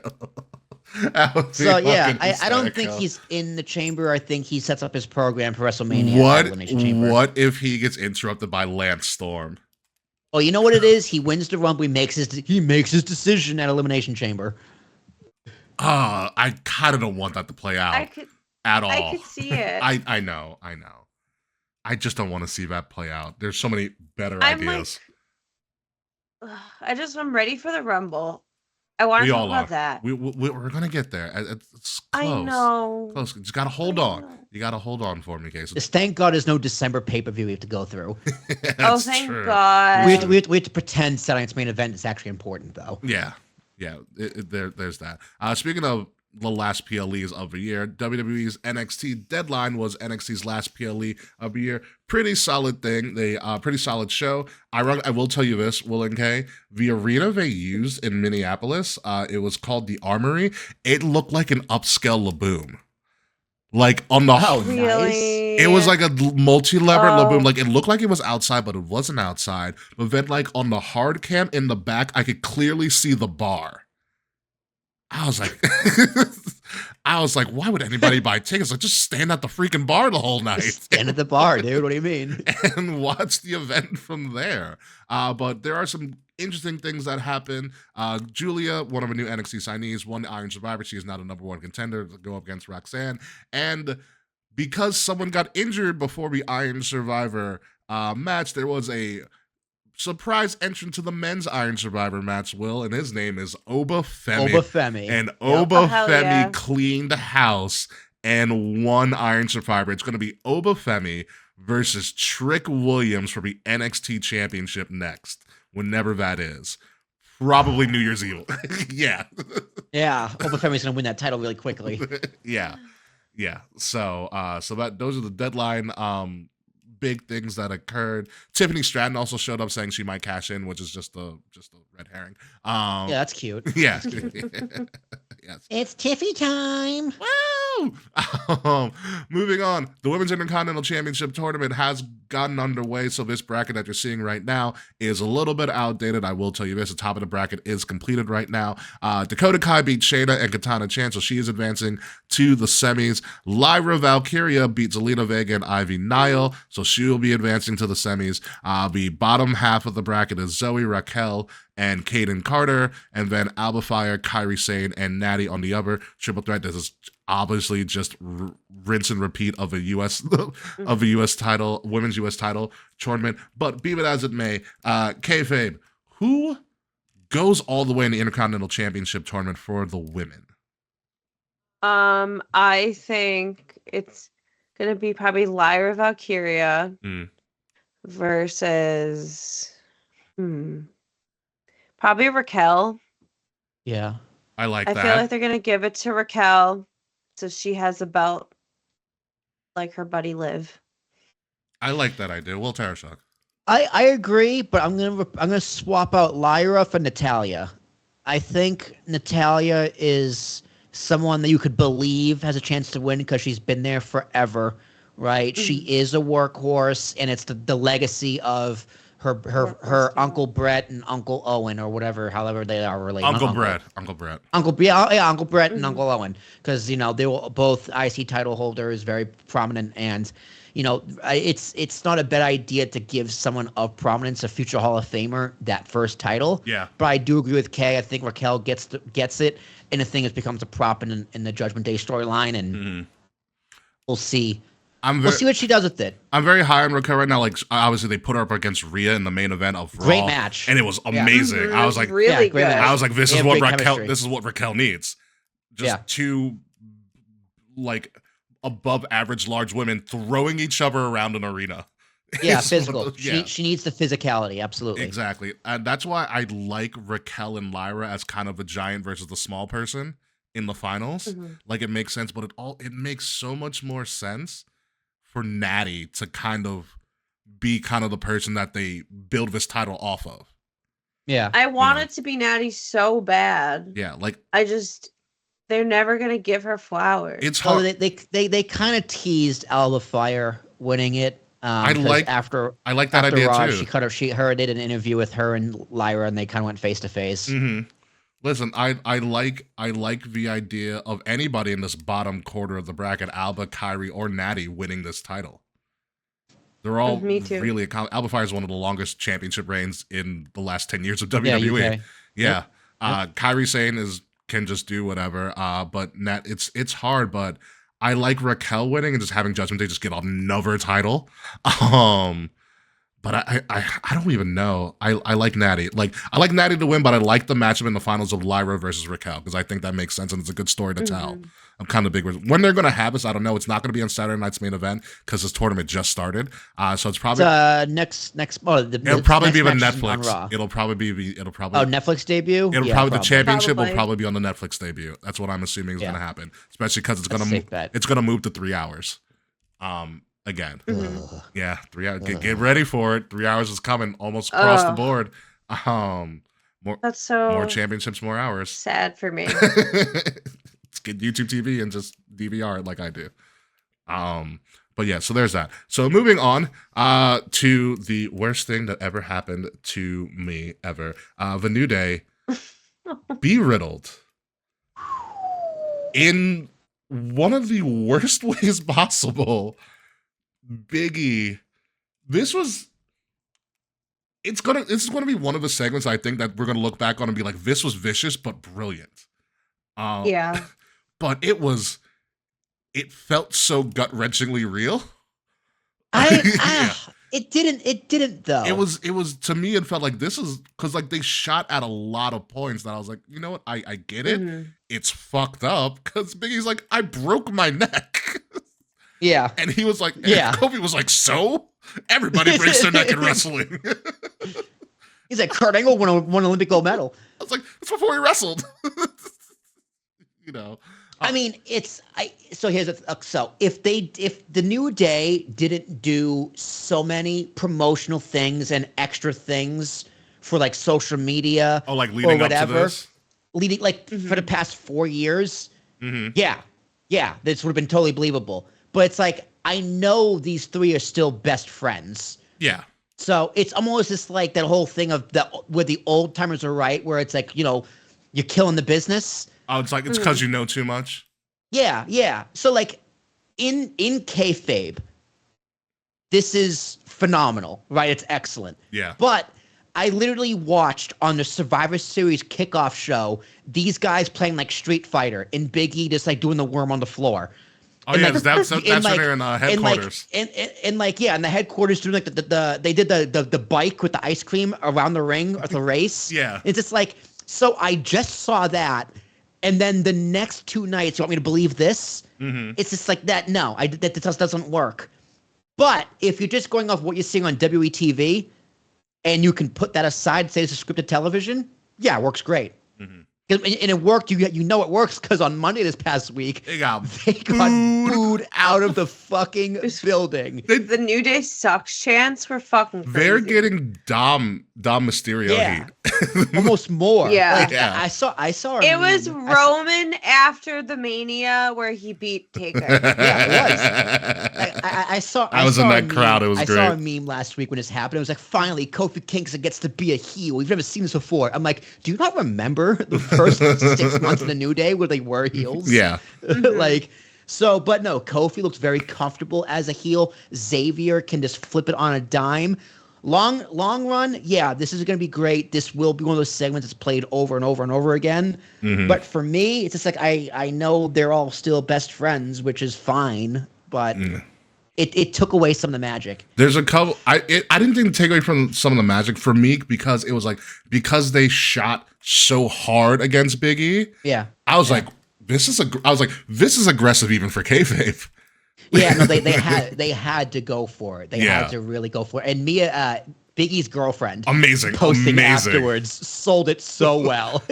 So yeah, I don't think he's in the chamber. I think he sets up his program for WrestleMania. What if he gets interrupted by Lance Storm? Oh, you know what it is? He wins the Rumble. He makes his decision at Elimination Chamber. I kind of don't want that to play out at all. I could see it. I know. I just don't want to see that play out. There's so many better ideas. I'm ready for the Rumble. I want to talk about that. We're gonna get there. It's close. I know. Close. You just gotta hold on. You gotta hold on for me, Casey. Just thank God there's no December pay-per-view we have to go through. Oh, thank God. We have to pretend tonight's main event is actually important, though. Yeah. There's that. Speaking of the last PLEs of the year, WWE's NXT Deadline was NXT's last PLE of the year. Pretty solid thing. Pretty solid show. I will tell you this, Will and Kay, the arena they used in Minneapolis, it was called the Armory. It looked like an upscale Laboom. Like on the really? It was like a multi-lever Laboom. Like it looked like it was outside, but it wasn't outside. But then like on the hard cam in the back, I could clearly see the bar. I was like, why would anybody buy tickets? Like, just stand at the freaking bar the whole night. Just stand at the bar, dude. What do you mean? And watch the event from there. But there are some interesting things that happen. Julia, one of the new NXT signees, won the Iron Survivor. She is now the #1 contender to go up against Roxanne. And because someone got injured before the Iron Survivor match, there was a surprise entrant to the men's Iron Survivor match, Will, and his name is Oba Femi. And Oba Femi cleaned house and won Iron Survivor. It's going to be Oba Femi versus Trick Williams for the NXT Championship next, whenever that is. Probably New Year's Eve. Yeah. Yeah, Oba Femi's going to win that title really quickly. Yeah. So those are the Deadline big things that occurred. Tiffany Stratton also showed up saying she might cash in, which is just a red herring. Yeah, that's cute. Yeah. Yes. It's Tiffy time. Woo! Moving on, the Women's Intercontinental Championship Tournament has gotten underway, so this bracket that you're seeing right now is a little bit outdated. I will tell you this, the top of the bracket is completed right now. Dakota Kai beat Shayna and Katana Chan, so she is advancing to the semis. Lyra Valkyria beat Zelina Vega and Ivy Nile, so she will be advancing to the semis. The bottom half of the bracket is Zoe, Raquel, and Kaden Carter, and then Alba Fire, Kairi Sane, and Natty on the upper triple threat. This is obviously just rinse and repeat of a U.S. title, women's U.S. title tournament. But be it as it may, kayfabe, who goes all the way in the Intercontinental Championship tournament for the women? I think it's gonna be probably Lyra Valkyria versus probably Raquel. Yeah. I like that. I feel like they're gonna give it to Raquel so she has a belt like her buddy Liv. I like that idea. Will Tarashuk. I agree, but I'm gonna swap out Lyra for Natalia. I think Natalia is someone that you could believe has a chance to win because she's been there forever, right? She is a workhorse, and it's the legacy of her Uncle Brett and Uncle Owen, or whatever, however they are related. Uncle Brett. Uncle Brett and Uncle Owen, because they were both IC title holders, very prominent, and it's not a bad idea to give someone of prominence, a future Hall of Famer, that first title. Yeah. But I do agree with Kay. I think Raquel gets it, and the thing becomes a prop in the Judgment Day storyline, and we'll see. We'll see what she does with it. I'm very high on Raquel right now. Like, obviously, they put her up against Rhea in the main event of Raw. Great match, and it was amazing. Yeah. I was like, really good. I was like, this is what Raquel. Chemistry. This is what Raquel needs. Just two, like, above average large women throwing each other around an arena. Yeah, physical. She needs the physicality. Absolutely. Exactly, and that's why I like Raquel and Lyra as kind of a giant versus the small person in the finals. Like, it makes sense, but it makes so much more sense for Natty to kind of be kind of the person that they build this title off of. Yeah. I want it to be Natty so bad. Yeah, like they're never gonna give her flowers. It's hard. They kind of teased Alba Fire winning it. I like that idea Raw, too. She did an interview with her and Lyra, and they kind of went face to face. Listen, I like the idea of anybody in this bottom quarter of the bracket, Alba, Kyrie, or Natty, winning this title. They're all really. Alba Fire is one of the longest championship reigns in the last 10 years of WWE. Yeah. Kyrie Sane can just do whatever. But it's hard. But I like Raquel winning and just having Judgment Day just get another title. But I don't even know. I like Natty. Like, I like Natty to win, but I like the matchup in the finals of Lyra versus Raquel because I think that makes sense and it's a good story to tell. I'm kind of big with when they're going to have this. I don't know. It's not going to be on Saturday night's main event because this tournament just started. So it's probably it'll probably be on Netflix. It'll probably Netflix debut. The championship will probably be on the Netflix debut. That's what I'm assuming is going to happen, especially because it's going to move to 3 hours. Again. Yeah, 3 hours. Get ready for it. 3 hours is coming almost across the board. More championships, more hours. Sad for me. Let's get YouTube TV and just DVR it like I do. But yeah, so there's that. So moving on to the worst thing that ever happened to me ever. The New Day be riddled in one of the worst ways possible. Biggie, this is gonna be one of the segments I think that we're gonna look back on and be like, this was vicious but brilliant. Yeah. But it felt so gut-wrenchingly real. It didn't though. It was to me, it felt like this is because like they shot at a lot of points that I was like, you know what, I get it. It's fucked up because Biggie's like, I broke my neck. Yeah. And he was like, Kobe was like, so? Everybody breaks their neck in wrestling. He's like, Kurt Angle won an Olympic gold medal. I was like, that's before he wrestled. I mean, so if the New Day didn't do so many promotional things and extra things for like social media, like leading up to this, for the past 4 years, this would have been totally believable. But it's like, I know these three are still best friends. Yeah. So it's almost just like that whole thing of where the old timers are right, where it's like, you're killing the business. Oh, it's like, it's because you know too much. Yeah. So like in kayfabe, this is phenomenal, right? It's excellent. Yeah. But I literally watched on the Survivor Series kickoff show these guys playing like Street Fighter and Big E just like doing the worm on the floor. Oh And, yeah, like, that's and, when like- they're in and, headquarters. and like yeah, and the headquarters doing like they did the bike with the ice cream around the ring or the race. Yeah. It's just like, so I just saw that, and then the next 2 nights, you want me to believe this? It's just like that. No, that just doesn't work. But if you're just going off what you're seeing on WETV, and you can put that aside, say it's a scripted television, yeah, it works great. And it worked. You know it works because on Monday this past week, They got they got booed out of the fucking building. The New Day sucks chants were fucking crazy. they're getting Dom Mysterio Yeah. heat. Almost more. Yeah. Like, Yeah. I saw. A It was meme. I saw- Roman after the Mania where he beat Taker. I saw. I was in saw that a crowd. meme- It was I saw a great. meme last week when this happened. It was like, finally, Kofi Kingston gets to be a heel. We've never seen this before. I'm like, do you not remember the first 6 months of the New Day where they were heels? Yeah. Like, so, but no, Kofi looks very comfortable as a heel. Xavier can just flip it on a dime. Long run, yeah, this is going to be great. This will be one of those segments that's played over and over and over again. But for me, it's just like I know they're all still best friends, which is fine, but it took away some of the magic. There's a couple. I didn't think to take away from some of the magic for me because it was like because they shot so hard against Big E. Yeah. I was like, this is aggressive even for kayfabe. Yeah, no, they had to go for it. They Yeah. had to really go for it. And Mia, Biggie's girlfriend, Amazing. posting Amazing. afterwards, sold it so well.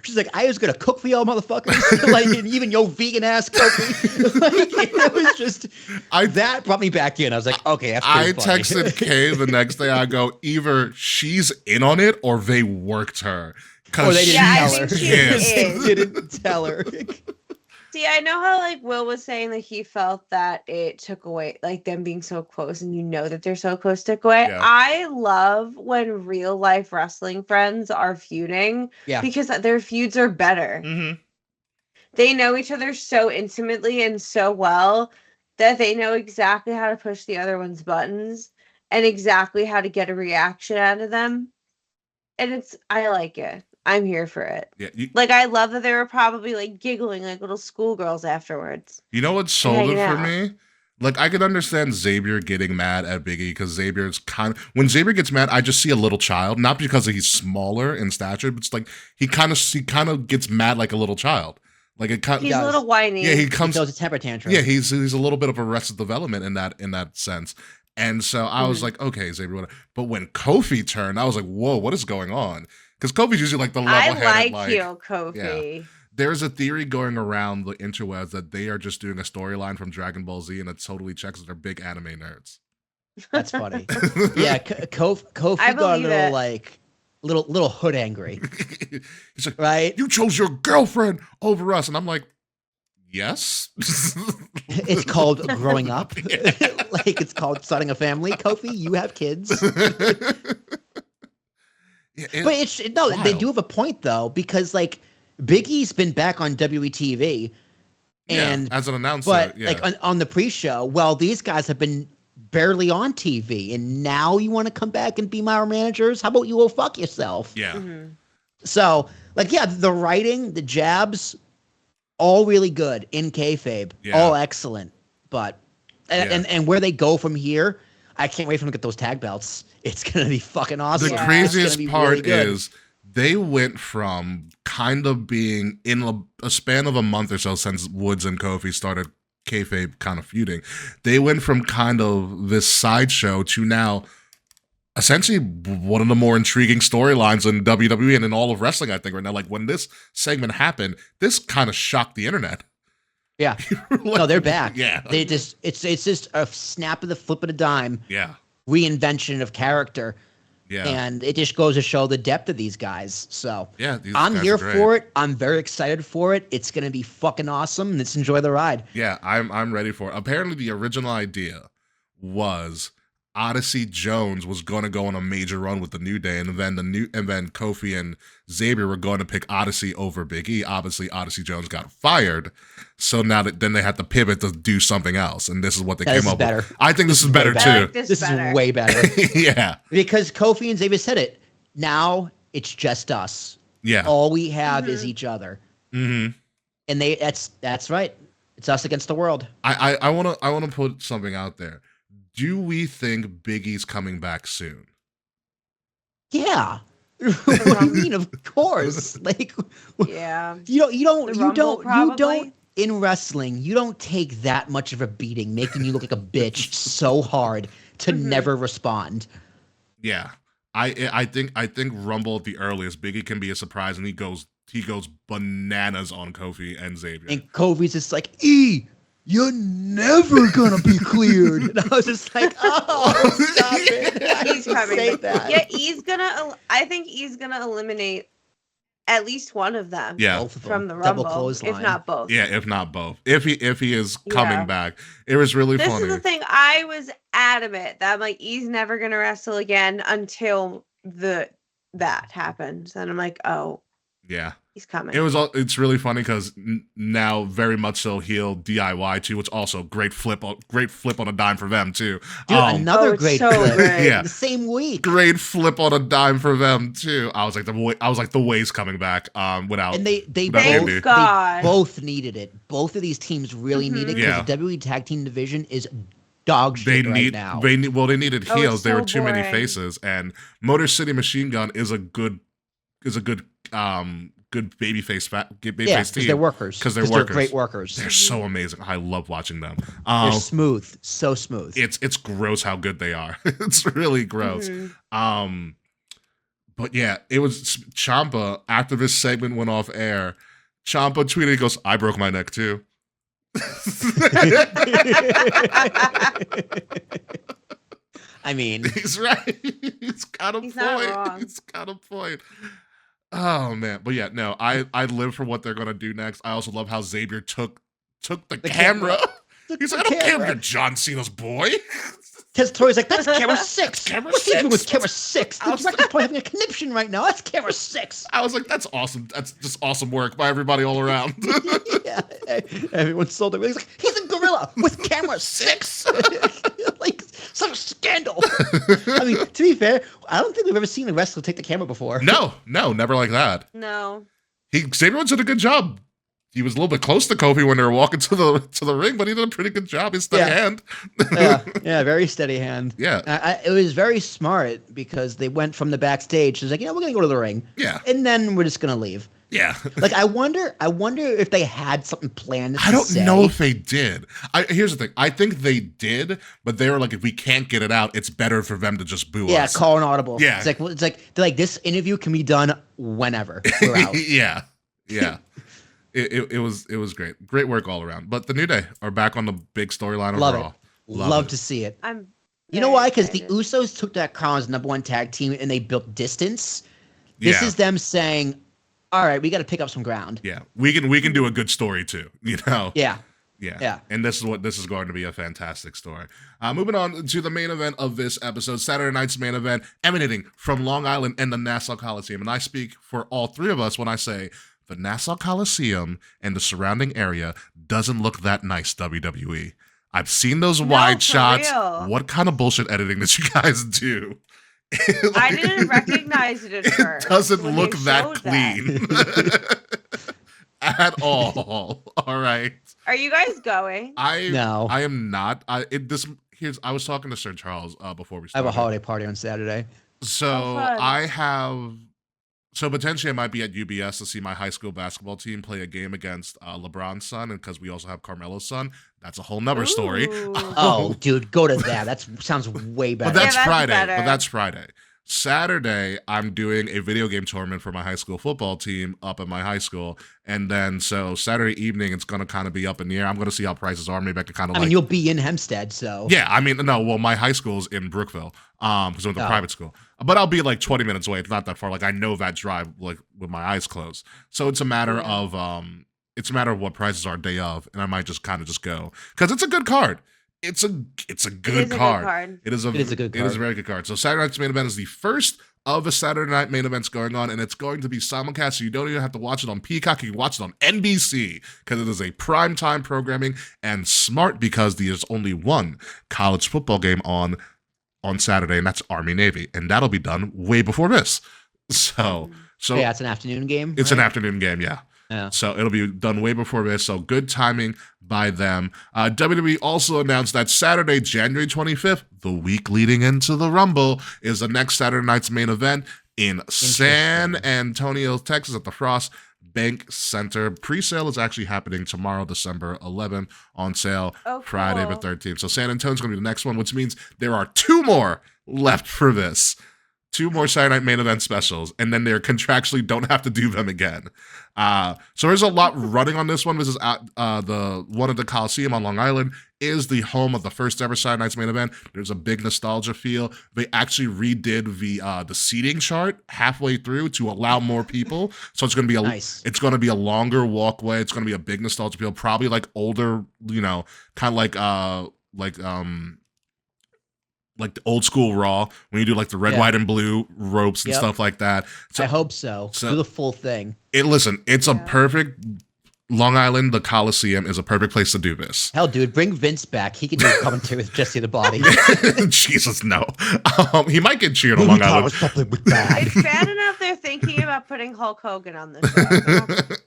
She's like, I was gonna cook for y'all motherfuckers, like, and even yo vegan ass Kofi. Like, it was just that brought me back in. I was like, okay, that's I pretty funny. texted Kay the next day. I go, either she's in on it or they worked her. Or they didn't Yeah, I tell her. think she is. They didn't tell her. See, I know how like Will was saying that he felt that it took away like them being so close, and you know that they're so close took away. Yeah. I love when real life wrestling friends are feuding Yeah. because their feuds are better. They know each other so intimately and so well that they know exactly how to push the other one's buttons and exactly how to get a reaction out of them. And I like it. I'm here for it. Yeah. Like, I love that they were probably like giggling like little schoolgirls afterwards. You know what sold it Yeah, for me? Like, I could understand Xavier getting mad at Biggie because Xavier's when Xavier gets mad, I just see a little child, not because he's smaller in stature, but it's like he kind of gets mad like a little child. Like it kind He's does. a little whiny. yeah, he He comes throws a temper tantrum. yeah, he's a little bit of Arrested Development in that sense. And so I was like, okay, Xavier, whatever. But when Kofi turned, I was like, whoa, what is going on? Because Kofi's usually like the I level-headed, like heel Kofi. There's a theory going around the interwebs that they are just doing a storyline from Dragon Ball Z, and it totally checks that they're big anime nerds. That's funny. Yeah, Kofi I got a believe little it. like little hood angry, He's like, right? you chose your girlfriend over us. And I'm like, yes. It's called growing up. Like it's called starting a family. Kofi, you have kids. But it's they wild. do have a point though, because like Big E's been back on WETV, and as an announcer, but yeah. like on the pre-show, well, these guys have been barely on TV, and now you want to come back and be my managers? How about you go fuck yourself? yeah. Mm-hmm. So like, yeah, the writing, the jabs, all really good in kayfabe, Yeah. all excellent, but and where they go from here, I can't wait for them to get those tag belts. It's gonna be fucking awesome. The Yeah. It's craziest gonna be part really good. is they went from kind of being in a span of a month or so since Woods and Kofi started kayfabe kind of feuding. They went from kind of this sideshow to now essentially one of the more intriguing storylines in WWE and in all of wrestling, I think, right now. Like when this segment happened, this kind of shocked the internet. Yeah. Like, No, they're back. Yeah. They just it's just a snap of the flip of a dime Yeah. reinvention of character. Yeah. And it just goes to show the depth of these guys. So Yeah. These I'm guys here are great. for it. I'm very excited for it. It's gonna be fucking awesome. Let's enjoy the ride. Yeah, I'm ready for it. Apparently, the original idea was Odyssey Jones was going to go on a major run with the New Day, and then Kofi and Xavier were going to pick Odyssey over Big E. Obviously, Odyssey Jones got fired, so then they had to pivot to do something else, and this is what they This came is up better. with. I think this is better way I too. like this This better. is way better. Yeah, Because Kofi and Xavier said it. Now it's just us. Yeah. All we have is each other. Mm-hmm. And that's right. It's us against the world. I wanna put something out there. Do we think Big E's coming back soon? Yeah. What do you mean? Of course. Like, Yeah. you don't The Rumble, probably? in wrestling. You don't take that much of a beating, making you look like a bitch so hard to never respond. Yeah. I think Rumble at the earliest, Biggie can be a surprise, and he goes bananas on Kofi and Xavier. And Kofi's just like, you're never gonna be cleared. And I was just like, oh, stop it. He's coming. Yeah, I think he's gonna eliminate at least one of them. Yeah. Both of them. From the Double Rumble, clothesline. if not both. Yeah, if not both. If he is coming back. It was really This funny. is the thing. I was adamant that I'm like, he's never gonna wrestle again until that happens. And I'm like, oh, Yeah. he's coming. It's really funny because now very much so heel DIY too, which also great flip on a dime for them too. Dude, another it's great so flip. great. Yeah. The same week. Great flip on a dime for them too. I was like the way's coming back without. And they Thank God. both needed it. Both of these teams really need it because Yeah. the WWE Tag Team division is dog shit right now. They needed Oh, heels. it's There were so too many boring. faces, and Motor City Machine Gun is a good babyface Yeah, team because they're workers. 'Cause they're workers. great workers. They're so amazing. I love watching them. They're smooth, so smooth. It's gross how good they are. It's really gross. But yeah, it was Ciampa after this segment went off air. Ciampa tweeted, he goes, "I broke my neck too." I mean, He's right. He's got a He's not point. wrong. He's got a point. Oh man, but yeah, no, I live for what they're gonna do next. I also love how Xavier took the camera. He's like, I don't care if you're John Cena's boy. because Tori's like, that's camera 6. Camera What's he doing with 6? camera 6? I was Looks like he's probably having a conniption right now. That's camera 6. I was like, that's awesome. That's just awesome work by everybody all around. Yeah, everyone sold it. He's like, he's a gorilla with camera 6. Like, such a scandal. I mean, to be fair, I don't think we've ever seen a wrestler take the camera before. No, never like that. No. Xavier did a good job. He was a little bit close to Kofi when they were walking to the ring, but he did a pretty good job. His steady hand. yeah, very steady hand. Yeah. It was very smart because they went from the backstage. It was like, we're gonna go to the ring. Yeah. And then we're just gonna leave. Yeah. Like, I wonder if they had something planned. I don't know if they did. Here's the thing. I think they did, but they were like, if we can't get it out, it's better for them to just boo us. Yeah, call an audible. Yeah. It's like they're like, this interview can be done whenever we're out. Yeah. It was great. Great work all around. But the New Day are back on the big storyline of Love Raw. it. Love to see it. I'm You know why? Because the excited. Usos took that crown as number one tag team and they built distance. This Yeah. is them saying, all right, we got to pick up some ground. Yeah. We can do a good story too, you know? Yeah. Yeah. And this is going to be a fantastic story. Moving on to the main event of this episode, Saturday night's main event, emanating from Long Island and the Nassau Coliseum. And I speak for all three of us when I say the Nassau Coliseum and the surrounding area doesn't look that nice, WWE. I've seen those wide for shots. real. What kind of bullshit editing did you guys do? I didn't recognize it at first. It doesn't when look they that showed clean. At all. All right. Are you guys going? No. I am not. I was talking to Sir Charles before we I have started. a holiday party on Saturday. So fun. Potentially I might be at UBS to see my high school basketball team play a game against LeBron's son, and because we also have Carmelo's son, that's a whole nother story. Ooh. Oh, dude, go to that. That sounds way better. But that's that's Friday. better. But that's Friday. Saturday, I'm doing a video game tournament for my high school football team up at my high school. And then, so Saturday evening, it's going to kind of be up in the air. I'm going to see how prices are. Maybe I can kind of I mean, you'll be in Hempstead, so. Yeah, I mean, no, well, my high school's in Brookville, because I went to private school. But I'll be like 20 minutes away. It's not that far. Like, I know that drive, like, with my eyes closed. So it's a matter of, what prices are day of, and I might just kind of just go. Because it's a good card. It's a good card. It is a good card. It is a very good card. So Saturday night's main event is the first of the Saturday night main events going on, and it's going to be simulcast, so you don't even have to watch it on Peacock. You can watch it on NBC, because it is a primetime programming, and smart because there's only one college football game on Saturday, and that's Army-Navy, and that'll be done way before this. So Yeah, it's an afternoon game. it's right? an afternoon game, yeah. Yeah. So it'll be done way before this. So good timing by them. WWE also announced that Saturday, January 25th, the week leading into the Rumble, is the next Saturday night's main event in San Antonio, Texas at the Frost Bank Center. Pre-sale is actually happening tomorrow, December 11th, on sale Friday the 13th. So San Antonio's going to be the next one, which means there are 2 more left for this. 2 more Saturday Night Main Event specials, and then they contractually don't have to do them again. So there's a lot running on this one. This is at the one at the Coliseum on Long Island. Is the home of the first ever Saturday Night's Main Event. There's a big nostalgia feel. They actually redid the seating chart halfway through to allow more people. So it's going to be it's going to be a longer walkway. It's going to be a big nostalgia feel. Probably like older, kind of like the old school Raw when you do like the red, white, and blue ropes and stuff like that. So, I hope so. Do the full thing. It's a perfect Long Island. The Coliseum is a perfect place to do this. Hell, dude, bring Vince back. He can do commentary with Jesse the Body. Jesus, no. He might get cheered on Long Island. It's bad enough they're thinking about putting Hulk Hogan on this show.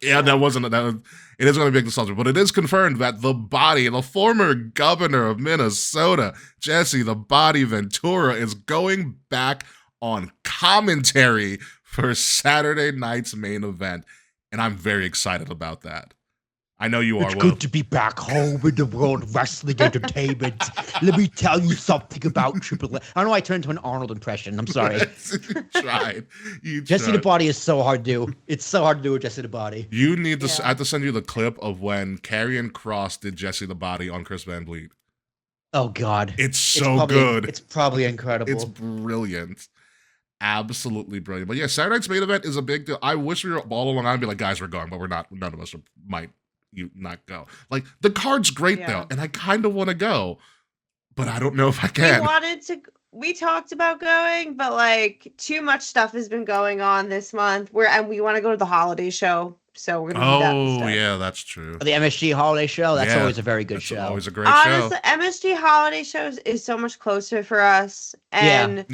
Yeah, it is going to be a big nostalgia, but it is confirmed that the Body, the former governor of Minnesota, Jesse the Body Ventura, is going back on commentary for Saturday night's main event, and I'm very excited about that. I know you are. It's good to be back home in the world of wrestling entertainment. Let me tell you something about Triple H. I don't know why I turned into an Arnold impression. I'm sorry. You tried. Jesse the Body is so hard to do. It's so hard to do with Jesse the Body. You need to. I have to send you the clip of when Karrion Kross did Jesse the Body on Chris Van Vliet. Oh God, it's probably, good. It's probably incredible. It's brilliant. Absolutely brilliant. But yeah, Saturday night's main event is a big deal. I wish we were all along and be like, guys, we're going, but we're not. None of us might not go. Like, the card's great though, and I kind of want to go, but I don't know if I can. We talked about going, but like too much stuff has been going on this month. And we want to go to the holiday show, so we're gonna do that instead. Yeah, that's true. The MSG holiday show. That's always a very good show. Always a great show. MSG holiday shows is so much closer for us, and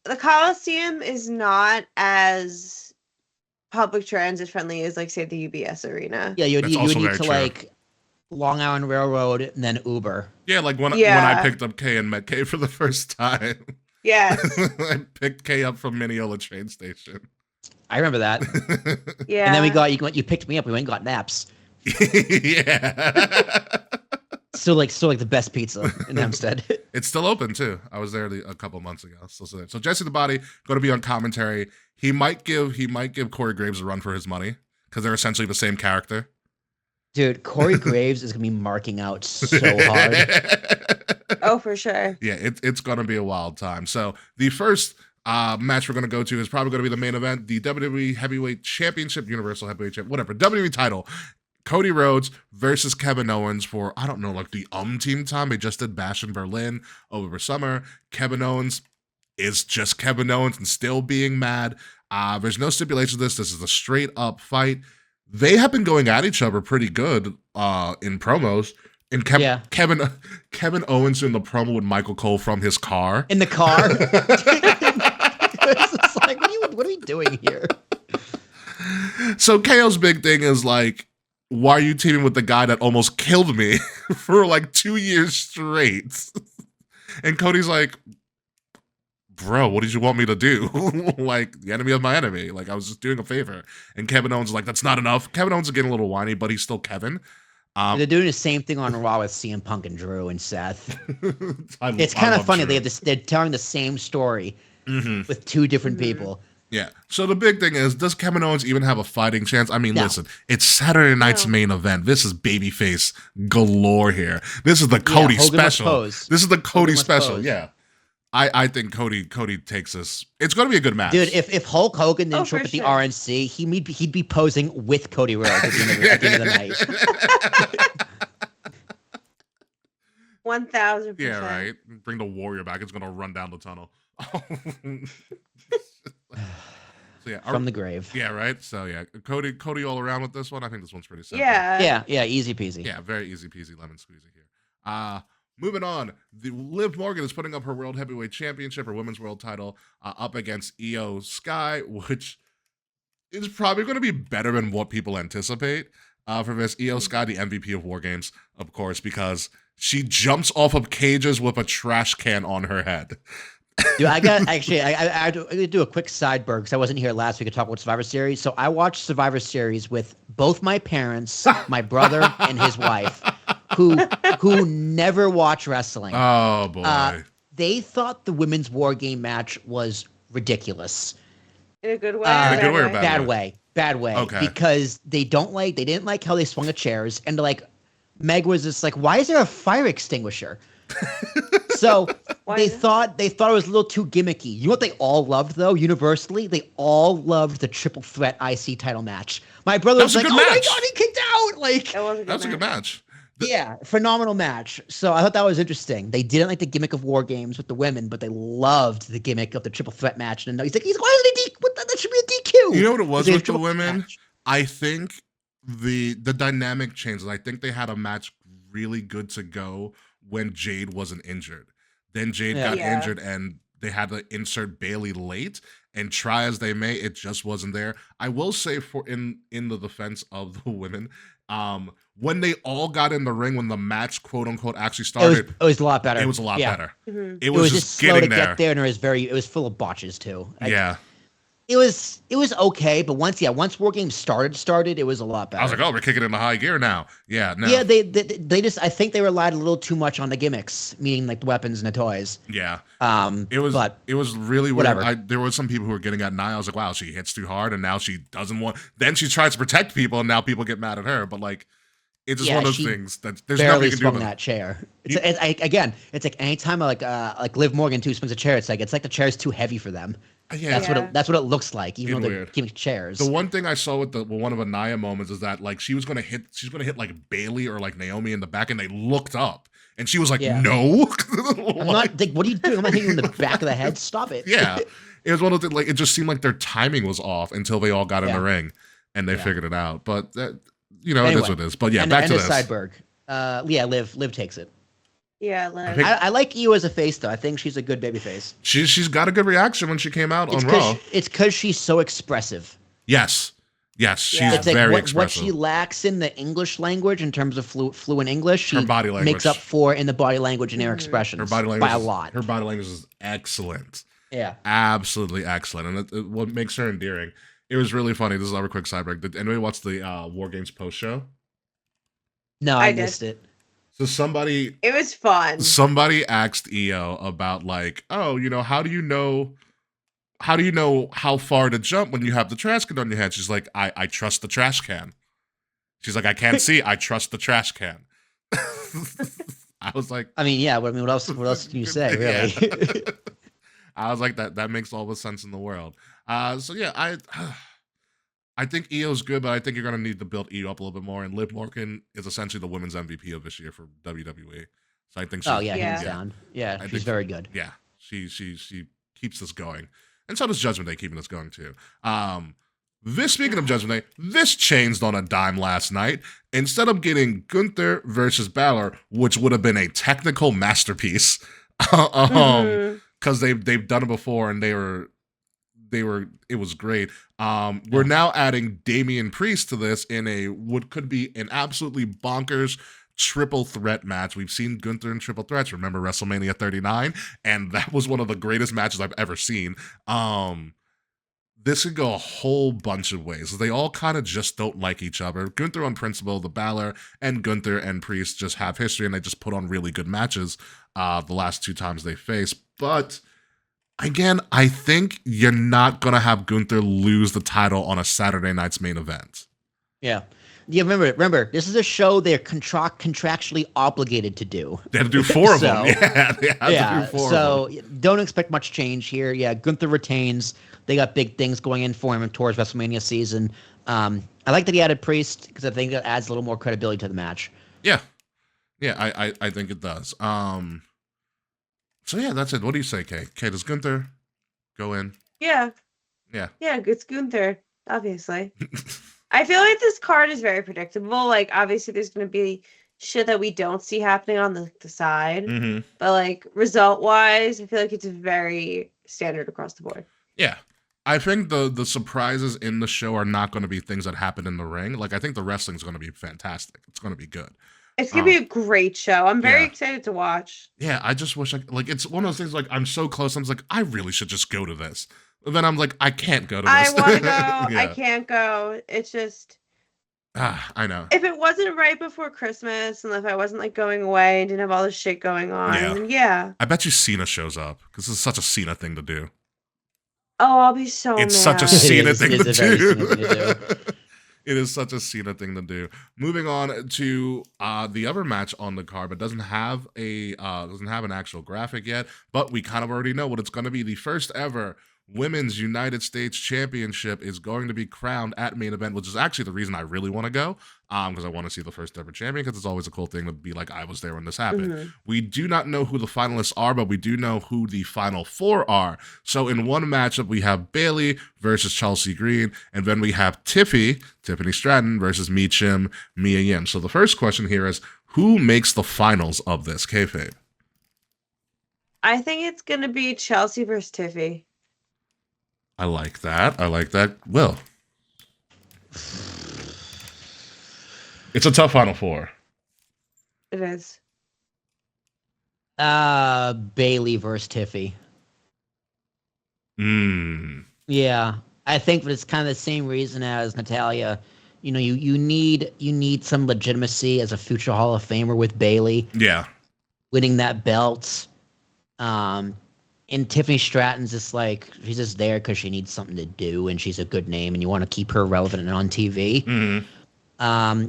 the Coliseum is not as public transit friendly as, like, say, the UBS Arena. Yeah, you would need to like Long Island Railroad and then Uber. Yeah, like when I picked up Kay and met Kay for the first time. Yes. I picked Kay up from Mineola train station. I remember that. Yeah. And then you picked me up. We went and got naps. Yeah. Still like the best pizza in Hempstead. It's still open too. I was there a couple months ago. So Jesse the Body going to be on commentary. He might give Corey Graves a run for his money because they're essentially the same character. Dude, Corey Graves is gonna be marking out so hard. Oh, for sure. Yeah, it's gonna be a wild time. So the first match we're gonna go to is probably gonna be the main event, the WWE Heavyweight Championship, Universal Heavyweight Championship, whatever, WWE title. Cody Rhodes versus Kevin Owens for, I don't know, like the team time. They just did Bash in Berlin over summer. Kevin Owens is just Kevin Owens and still being mad. There's no stipulation to this. This is a straight up fight. They have been going at each other pretty good in promos. And Kevin Owens in the promo with Michael Cole from his car. In the car? It's just like, what are we doing here? So KO's big thing is like, why are you teaming with the guy that almost killed me for like 2 years straight? And Cody's like, bro, what did you want me to do? Like, the enemy of my enemy. Like, I was just doing a favor. And Kevin Owens is like, that's not enough. Kevin Owens is getting a little whiny, but he's still Kevin. They're doing the same thing on Raw with CM Punk and Drew and Seth. It's kind of funny. They're telling the same story with 2 different people. Yeah. So the big thing is, does Kevin Owens even have a fighting chance? I mean, listen, it's Saturday night's main event. This is babyface galore here. This is the Cody special. This is the Cody special. Pose. Yeah. I think Cody takes this. It's going to be a good match. Dude, if Hulk Hogan didn't show up at the RNC, he'd be posing with Cody Rhodes at the end of the night. 1,000%. Yeah, right. Bring the Warrior back. It's going to run down the tunnel. So yeah, from the grave. Yeah, right. So yeah, Cody all around with this one. I think this one's pretty simple. Yeah, easy peasy. Yeah, very easy peasy lemon squeezy here. Moving on, the Liv Morgan is putting up her World Heavyweight Championship, her Women's World Title, up against Io Sky, which is probably going to be better than what people anticipate. For this, Io Sky, the MVP of War Games, of course, because she jumps off of cages with a trash can on her head. Dude, I had to do a quick sidebar because I wasn't here last week to talk about Survivor Series. So I watched Survivor Series with both my parents, my brother, and his wife, who never watch wrestling. Oh boy! They thought the women's War Game match was ridiculous. In a good way. In a good way or Bad way. Okay. Because they didn't like how they swung the chairs, and like Meg was just like, why is there a fire extinguisher? So they thought it was a little too gimmicky. You know what they all loved though? Universally, they all loved the triple threat IC title match. My brother was like, "Oh my god, he kicked out!" Like that was a good match. Yeah, phenomenal match. So I thought that was interesting. They didn't like the gimmick of War Games with the women, but they loved the gimmick of the triple threat match. And he's like, why isn't it DQ? That should be a DQ. You know what it was with the women? Match. I think the dynamic changes. I think they had a match really good to go when Jade wasn't injured. Then Jade got injured and they had to insert Bailey late, and try as they may, it just wasn't there. I will say for in the defense of the women, when they all got in the ring, when the match quote unquote actually started, it was a lot better. It was a lot better. Mm-hmm. It was just slow to get there, and it was full of botches too. It was okay, but once War Games started, it was a lot better. I was like, oh, we're kicking into high gear now. Yeah, no. Yeah, they just, I think they relied a little too much on the gimmicks, meaning like the weapons and the toys. Yeah. It was really whatever. Weird. There were some people who were getting at Nia. I was like, wow, she hits too hard, and now she doesn't want. Then she tries to protect people, and now people get mad at her. But like, it's just one of those things that there's nothing you can do swung that chair. It's like anytime like Liv Morgan too swings a chair, it's like the chair's too heavy for them. Yeah, that's what it looks like, even though they're giving chairs. The one thing I saw with one of the Nia moments is that like she's gonna hit like Bailey or like Naomi in the back, and they looked up, and she was like, "No, I'm not. Like, what are you doing? I'm not hitting you in the back of the head. Stop it." Yeah, it was one of the like. It just seemed like their timing was off until they all got in the ring, and they figured it out. But anyway, it is what it is. But yeah, back to this. Sideberg. Liv takes it. Yeah, I like Io as a face though. I think she's a good baby face. She's got a good reaction when she came out on Raw. It's because she's so expressive. Yes, she's very expressive. What she lacks in the English language in terms of fluent English, she her body language makes up for in the body language and her expressions. Her body language by a lot. Her body language is excellent. Yeah, absolutely excellent, and what makes her endearing. It was really funny. This is our quick sidebar. Did anybody watch the War Games post show? No, I missed it. So it was fun. Somebody asked Io about like, oh, how do you know how far to jump when you have the trash can on your head? She's like, I trust the trash can. She's like, I can't see. I trust the trash can. I was like, what else can you say, really? I was like, that makes all the sense in the world. So yeah, I think Io's good, but I think you're going to need to build Io up a little bit more. And Liv Morgan is essentially the women's MVP of this year for WWE. So I think hands down. Yeah, she's very good. Yeah, she keeps this going. And so does Judgment Day keeping this going too. Speaking of Judgment Day, this changed on a dime last night. Instead of getting Gunther versus Balor, which would have been a technical masterpiece, because they've done it before and it was great. We're now adding Damian Priest to this in what could be an absolutely bonkers triple threat match. We've seen Gunther in triple threats. Remember WrestleMania 39? And that was one of the greatest matches I've ever seen. This could go a whole bunch of ways. They all kind of just don't like each other. Gunther on principle, the Balor and Gunther and Priest just have history, and they just put on really good matches the last two times they faced. But again, I think you're not going to have Gunther lose the title on a Saturday night's main event. Yeah. Yeah, remember, this is a show they're contractually obligated to do. They had to do four of them. Yeah, they had to do four of them. So don't expect much change here. Yeah, Gunther retains. They got big things going in for him towards WrestleMania season. I like that he added Priest because I think that adds a little more credibility to the match. Yeah. Yeah, I think it does. So yeah, that's it. What do you say, Kay? Kay, does Gunther go in? Yeah. Yeah. Yeah, it's Gunther, obviously. I feel like this card is very predictable. Like, obviously, there's going to be shit that we don't see happening on the side. Mm-hmm. But like result wise, I feel like it's very standard across the board. Yeah. I think the surprises in the show are not going to be things that happen in the ring. Like, I think the wrestling's going to be fantastic. It's going to be good. It's gonna be a great show. I'm very Yeah. excited to watch. Yeah, I just wish it's one of those things like I'm so close. I'm just like, I really should just go to this. But then I'm like, I can't go to this. I want to go. Yeah. I can't go. It's just I know. if it wasn't right before Christmas and if I wasn't like going away and didn't have all this shit going on, Yeah. then yeah. I bet you Cena shows up because this is such a Cena thing to do. Oh, I'll be so It's mad. such a Cena is. thing It to is a very do. Cena thing to do. It is such a Cena thing to do. Moving on to the other match on the card, but doesn't have an actual graphic yet. But we kind of already know what it's going to be. The first ever Women's United States Championship is going to be crowned at main event, which is actually the reason I really want to go, because I want to see the first ever champion, because it's always a cool thing to be like, I was there when this happened. Mhm. We do not know who the finalists are, but we do know who the final four are. So in one matchup, we have Bayley versus Chelsea Green, and then we have Tiffany Stratton versus Mia Yim. So the first question here is, who makes the finals of this, kayfabe? I think it's gonna be Chelsea versus Tiffy. I like that. Will. It's a tough final four. It is. Bailey versus Tiffy. Yeah, I think it's kind of the same reason as Natalia. You know, you need some legitimacy as a future Hall of Famer with Bailey Yeah. winning that belt. And Tiffany Stratton's just like, she's just there because she needs something to do and she's a good name and you want to keep her relevant and on TV. Mm-hmm.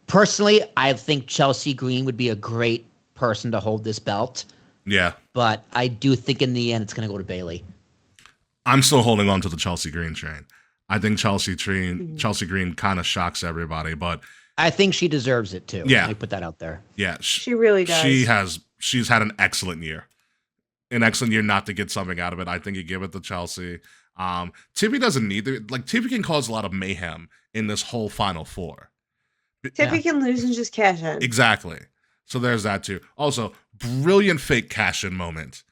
Personally, I think Chelsea Green would be a great person to hold this belt, Yeah. but I do think in the end it's going to go to Bailey. I'm still holding on to the Chelsea Green train. I think Chelsea Green kind of shocks everybody, but I think she deserves it too. Yeah. Let me put that out there. yeah, She really does. She's had an excellent year. An excellent year not to get something out of it. I think you give it to Chelsea. Tiffy doesn't need to, like, Tiffy can cause a lot of mayhem in this whole Final Four. Tiffy can lose and just cash in. Exactly. So there's that too. Also, brilliant fake cash-in moment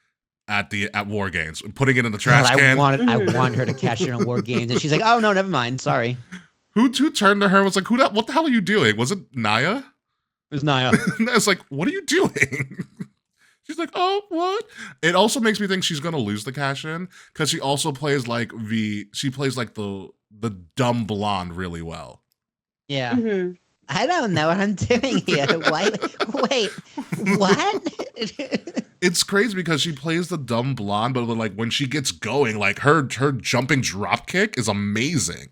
at War Games, putting it in the trash God, can. I want her to cash in on War Games, and she's like, "Oh no, never mind. Sorry." Who turned to her and was like, what the hell are you doing? Was it Naya? It was Naya. I was like, what are you doing? She's like, oh, what? It also makes me think she's gonna lose the cash in because she also plays like the dumb blonde really well. Yeah. Mm-hmm. I don't know what I'm doing here. Wait, what? It's crazy because she plays the dumb blonde, but like when she gets going, like her jumping drop kick is amazing.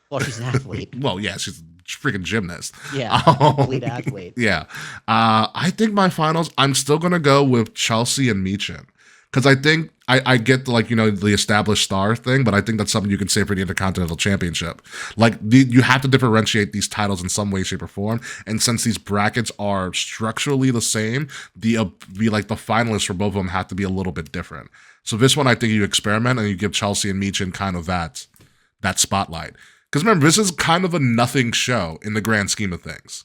Well, she's an athlete. Well, yeah, she's a freaking gymnast. Yeah, complete athlete. Yeah. I think my finals, I'm still going to go with Chelsea and Michin. Because I think I get the established star thing, but I think that's something you can say for the Intercontinental Championship. Like, you have to differentiate these titles in some way, shape, or form. And since these brackets are structurally the same, the finalists for both of them have to be a little bit different. So this one, I think you experiment and you give Chelsea and Michin kind of that spotlight. Because remember, this is kind of a nothing show in the grand scheme of things.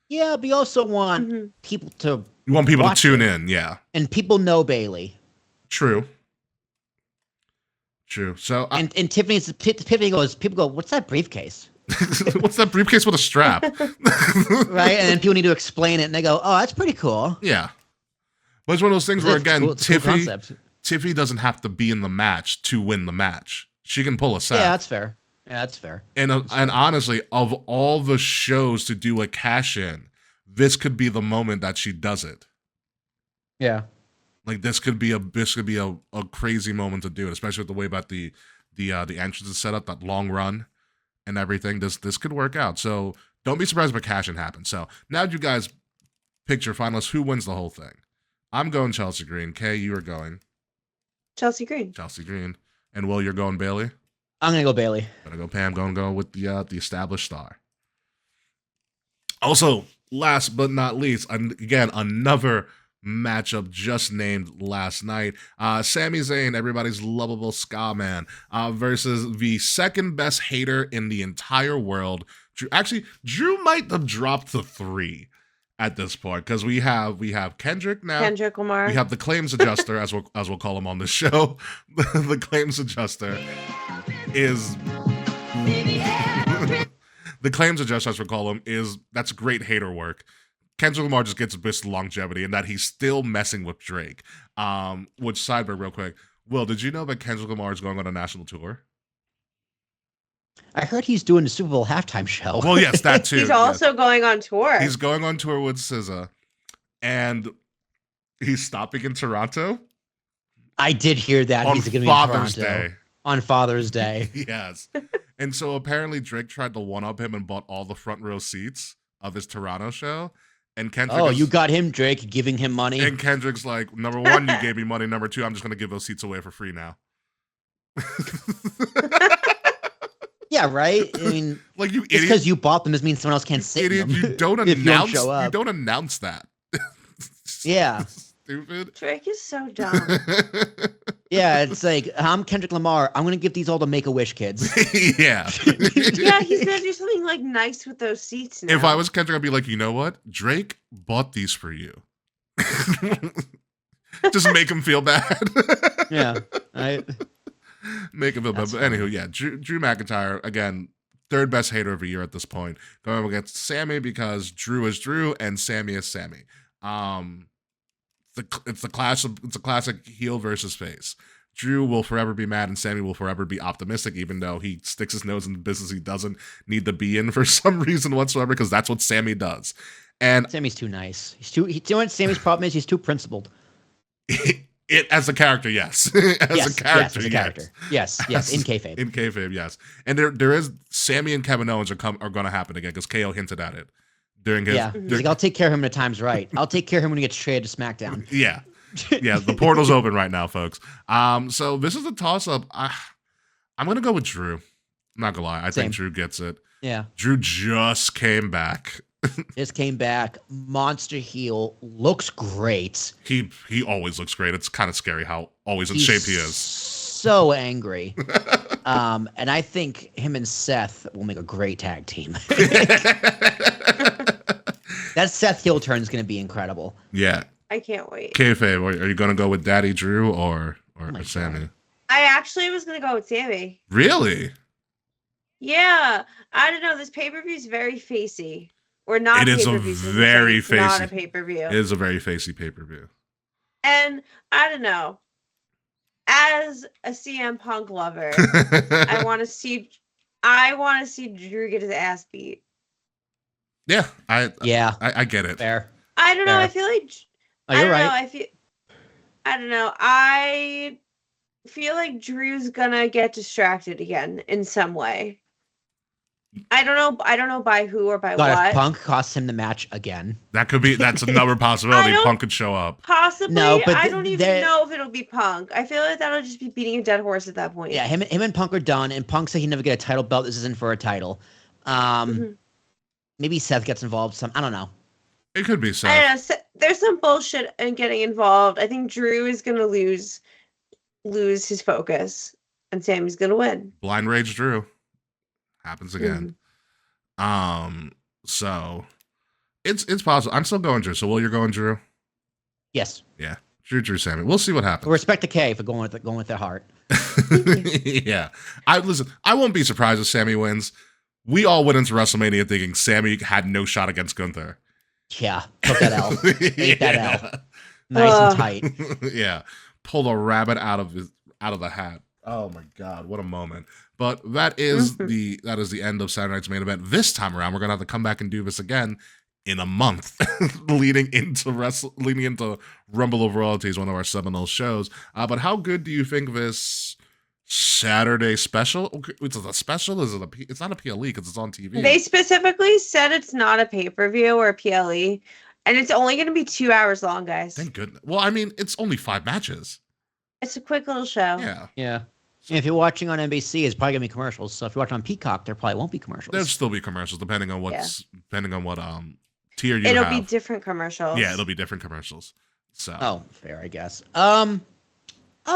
Yeah, but you also want people to You want people to watch tune it. in, yeah. And people know Bailey. True. So, And Tiffany goes, people go, "What's that briefcase?" what's that briefcase with a strap? Right? And then people need to explain it, and they go, "Oh, that's pretty cool." Yeah. But it's one of those things where, It's again, cool- it's a cool concept. Tiffy doesn't have to be in the match to win the match. She can pull a set. Yeah, that's fair. Yeah, that's fair. And honestly, of all the shows to do a cash in, this could be the moment that she does it. Yeah. Like this could be a crazy moment to do it, especially with the way about the entrance is set up, that long run and everything. This could work out. So don't be surprised if a cash in happens. So now you guys pick your finalists. Who wins the whole thing? I'm going Chelsea Green. Kay, you are going Chelsea Green. Chelsea Green. And Will, you're going Bailey? I'm gonna go Bailey. Gonna go Pam. Gonna go with the established star. Also, last but not least, again, another matchup just named last night. Sami Zayn, everybody's lovable ska man, versus the second best hater in the entire world. Drew might have dropped to 3 at this point because we have Kendrick now. Kendrick Lamar. We have the claims adjuster, as we'll call him on the show. The claims adjuster is the claims adjuster, as we'll call him, that's great hater work. Kendrick Lamar just gets this longevity in that he's still messing with Drake. Which sidebar real quick. Will, did you know that Kendrick Lamar is going on a national tour? I heard he's doing the Super Bowl halftime show. Well, yes, that too. He's also going on tour. He's going on tour with SZA, and he's stopping in Toronto. I did hear that on he's going to be in Father's Toronto Day. on Father's Day. Yes, and so apparently Drake tried to one-up him and bought all the front row seats of his Toronto show. And Kendrick you got him, Drake, giving him money. And Kendrick's like, number one, you gave me money. Number two, I'm just going to give those seats away for free now. Yeah, right. I mean, like you just idiot. because you bought them doesn't mean someone else can't sit in them. You don't if announce. You don't show up. You don't announce that. Yeah. Stupid. Drake is so dumb. Yeah, it's like I'm Kendrick Lamar. I'm gonna give these all to Make-A-Wish kids. Yeah. Yeah, he's gonna do something like nice with those seats now. If I was Kendrick, I'd be like, you know what? Drake bought these for you. Just make him feel bad. Yeah. Make him feel bad. But anywho, yeah, Drew McIntyre, again, third best hater of the year at this point. Going up against Sami because Drew is Drew and Sami is Sami. It's a classic heel versus face. Drew will forever be mad and Sami will forever be optimistic, even though he sticks his nose in the business he doesn't need to be in for some reason whatsoever, because that's what Sami does. And Sami's too nice. You know what Sami's problem is? He's too principled. It as a character, yes. As a character. Yes, in kayfabe. In kayfabe, yes. And there is Sami and Kevin Owens are going to happen again because KO hinted at it during his. Yeah, he's like, I'll take care of him when the time's right. I'll take care of him when he gets traded to SmackDown. Yeah, the portal's open right now, folks. So this is a toss-up. I'm gonna go with Drew. I'm not gonna lie, I think Drew gets it. Yeah, Drew just came back. Monster heel, looks great. He always looks great. It's kind of scary how always in shape he is. So angry. And I think him and Seth will make a great tag team. That Seth heel turn is going to be incredible. Yeah. I can't wait. Kayfabe, are you going to go with Daddy Drew or Sami? God. I actually was going to go with Sami. Really? Yeah. I don't know. This pay-per-view is very facey. Or not. It is a very facey. Not a pay-per-view. It is a very facey pay-per-view. And I don't know. As a CM Punk lover, I want to see Drew get his ass beat. Yeah, I get it. Fair. I don't know. I feel like you're right. I don't know. I feel like Drew's gonna get distracted again in some way. I don't know by who or by what. If Punk costs him the match again. That's another possibility. Punk could show up. Possibly. No, but I don't even know if it'll be Punk. I feel like that'll just be beating a dead horse at that point. Yeah, him and Punk are done, and Punk said he'd never get a title belt. This isn't for a title. Maybe Seth gets involved. I don't know. It could be Seth. I don't know. There's some bullshit in getting involved. I think Drew is gonna lose his focus, and Sami's gonna win. Blind Rage Drew. Happens again. So it's possible. I'm still going Drew. So you're going Drew? Yes. Yeah. Drew Sami. We'll see what happens. Respect to K for going with their heart. Yeah. I won't be surprised if Sami wins. We all went into WrestleMania thinking Sami had no shot against Gunther. Yeah. Took that L. Ate that L. Nice and tight. Yeah. Pulled a rabbit out of the hat. Oh my God, what a moment. But that is the end of Saturday night's main event. This time around, we're gonna have to come back and do this again in a month, leading into Rumble of Royalties, one of our seminal shows. But how good do you think this Saturday special? Is it a special? It's not a PLE because it's on TV. They specifically said it's not a pay-per-view or a PLE, and it's only going to be 2 hours long, guys. Thank goodness. Well, I mean, it's only 5 matches. It's a quick little show. Yeah. And if you're watching on NBC, it's probably gonna be commercials. So if you're watching on Peacock, there probably won't be commercials. There'll still be commercials depending on what tier you It'll have. be different commercials. Yeah, it'll be different commercials. So fair, I guess. I'll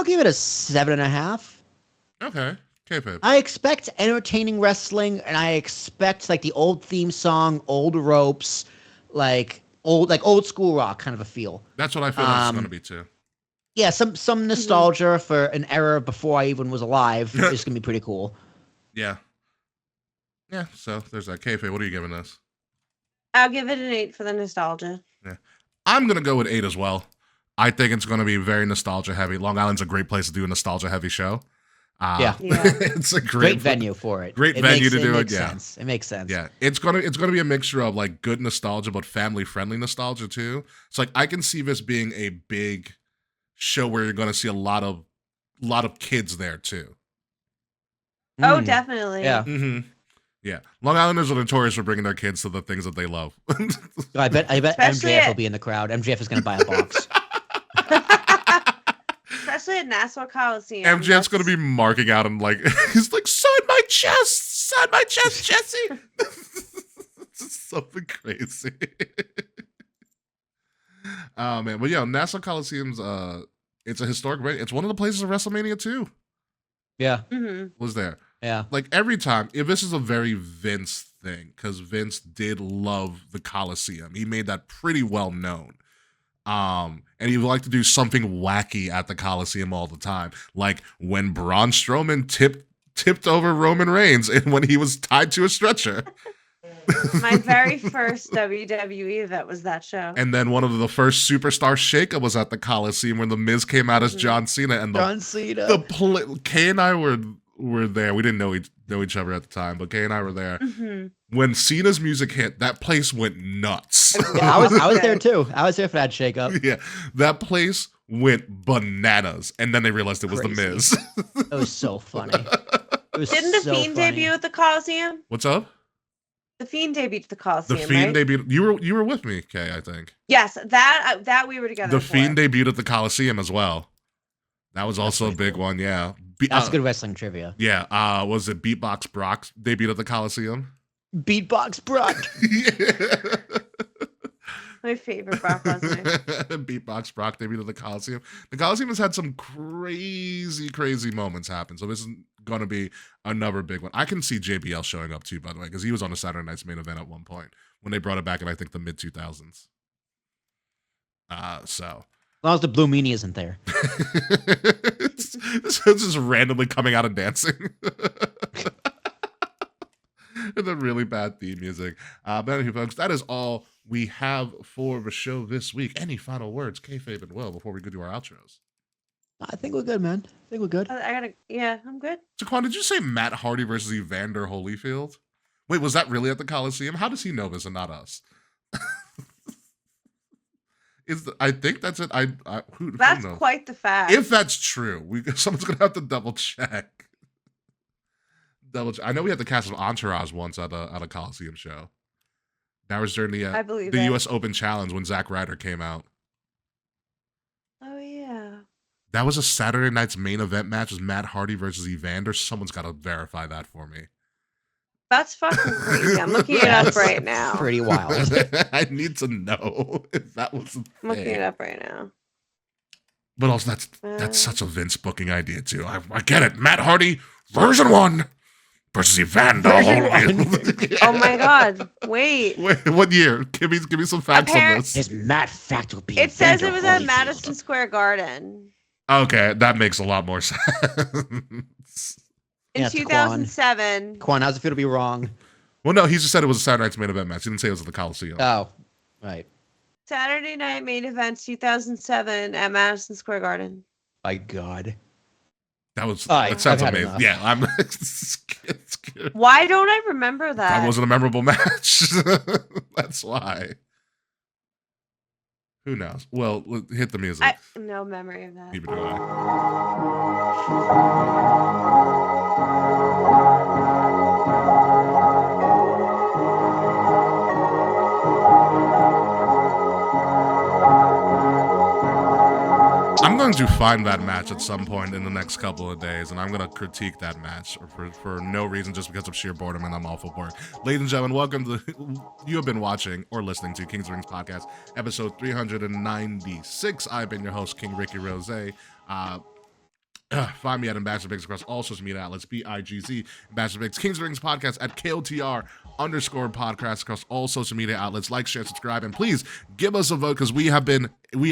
give it a 7.5. Okay. K-Pip. I expect entertaining wrestling, and I expect like the old theme song, old ropes, like old school rock kind of a feel. That's what I feel like it's going to be too. Yeah, some nostalgia for an era before I even was alive is gonna be pretty cool. Yeah. Yeah, so there's that. Kayfabe, what are you giving this? I'll give it an 8 for the nostalgia. Yeah. I'm going to go with 8 as well. I think it's going to be very nostalgia heavy. Long Island's a great place to do a nostalgia heavy show. Yeah. It's a Great venue for it. Great venue to do it. Yeah. Sense. It makes sense. Yeah. It's gonna be a mixture of like good nostalgia, but family friendly nostalgia too. It's like I can see this being a big show where you're gonna see a lot of kids there too. Oh, definitely. Yeah. Mm-hmm. Yeah. Long Islanders are notorious for bringing their kids to the things that they love. I bet Especially MJF will be in the crowd. MJF is gonna buy a box. Especially at Nassau Coliseum. MJF's gonna be marking out and like he's like, sign my chest, Jesse. It's something crazy. Oh man, but yeah, Nassau Coliseum's it's a historic venue. It's one of the places of WrestleMania too. Yeah. Was there. Yeah. Like every time, if this is a very Vince thing, because Vince did love the Coliseum. He made that pretty well known. And he would like to do something wacky at the Coliseum all the time. Like when Braun Strowman tipped over Roman Reigns and when he was tied to a stretcher. My very first WWE event was that show. And then one of the first Superstar Shakeup was at the Coliseum when The Miz came out as John Cena. And Kay and I were there. We didn't know each other at the time, but Kay and I were there. When Cena's music hit, that place went nuts. Yeah, I was there too. I was there for that shakeup. Yeah, that place went bananas, and then they realized it was Crazy. The Miz. It was so funny. Didn't the Fiend debut at the Coliseum? What's up? The Fiend debuted at the Coliseum. The Fiend right? debuted. You were with me, Kay, I think. Yes, that we were together. The for. Fiend debuted at the Coliseum as well. That was also a big one. Yeah, That's good wrestling trivia. Yeah. Was it Beatbox Brock debuted at the Coliseum? Beatbox Brock. Yeah. My favorite Brock Lesnar. Beatbox Brock debuted at the Coliseum. The Coliseum has had some crazy moments happen, so this is going to be another big one. I can see JBL showing up too, by the way, because he was on a Saturday Night's Main Event at one point when they brought it back in, I think, the mid 2000s. So. As long as the Blue Meanie isn't there. It's just randomly coming out and dancing. And the really bad theme music. But anyway, folks, that is all we have for the show this week. Any final words, Kayfabe and Will, before we go to our outros? I think we're good, man. I think we're good. I'm good. Jaquan, did you say Matt Hardy versus Evander Holyfield? Wait, was that really at the Coliseum? How does he know this and not us? I think that's it. Who That's knows? quite the fact. If that's true, someone's gonna have to double check. I know we had to cast an Entourage once at a Coliseum show. That was during the U.S. Open Challenge when Zack Ryder came out. Oh yeah. That was a Saturday Night's Main Event match. Was Matt Hardy versus Evander? Someone's got to verify that for me. That's fucking crazy. I'm looking it up right now. Pretty wild. I need to know if that was a thing. I'm looking it up right now. But also, that's such a Vince booking idea too. I get it. Matt Hardy version 1 versus Evander Holyfield. Oh my god! Wait, what year? Give me some facts on this. His Matt fact will be. It says it Evander was at Holyfield. Madison Square Garden Okay, that makes a lot more sense. in 2007. Quan, how's it feel to be wrong? Well, no, he just said it was a Saturday Night's Main Event match. He didn't say it was at the Coliseum. Oh, right. Saturday Night Main Event 2007 at Madison Square Garden. My God. That sounds amazing. enough. Yeah, I'm. Why don't I remember that? That wasn't a memorable match. That's why. Who knows? Well, hit the music. No memory of that. Neither do I. I'm going to find that match at some point in the next couple of days, and I'm going to critique that match for no reason, just because of sheer boredom, and I'm all for work. Ladies and gentlemen, welcome to, you have been watching or listening to King's Rings Podcast, episode 396. I've been your host, King Ricky Rose. Find me at Ambassador Biggs across all social media outlets, BIGZ, Ambassador Biggs, King's Rings Podcast at KOTR @addict_podcast across all social media outlets. Like, share, subscribe, and please give us a vote because we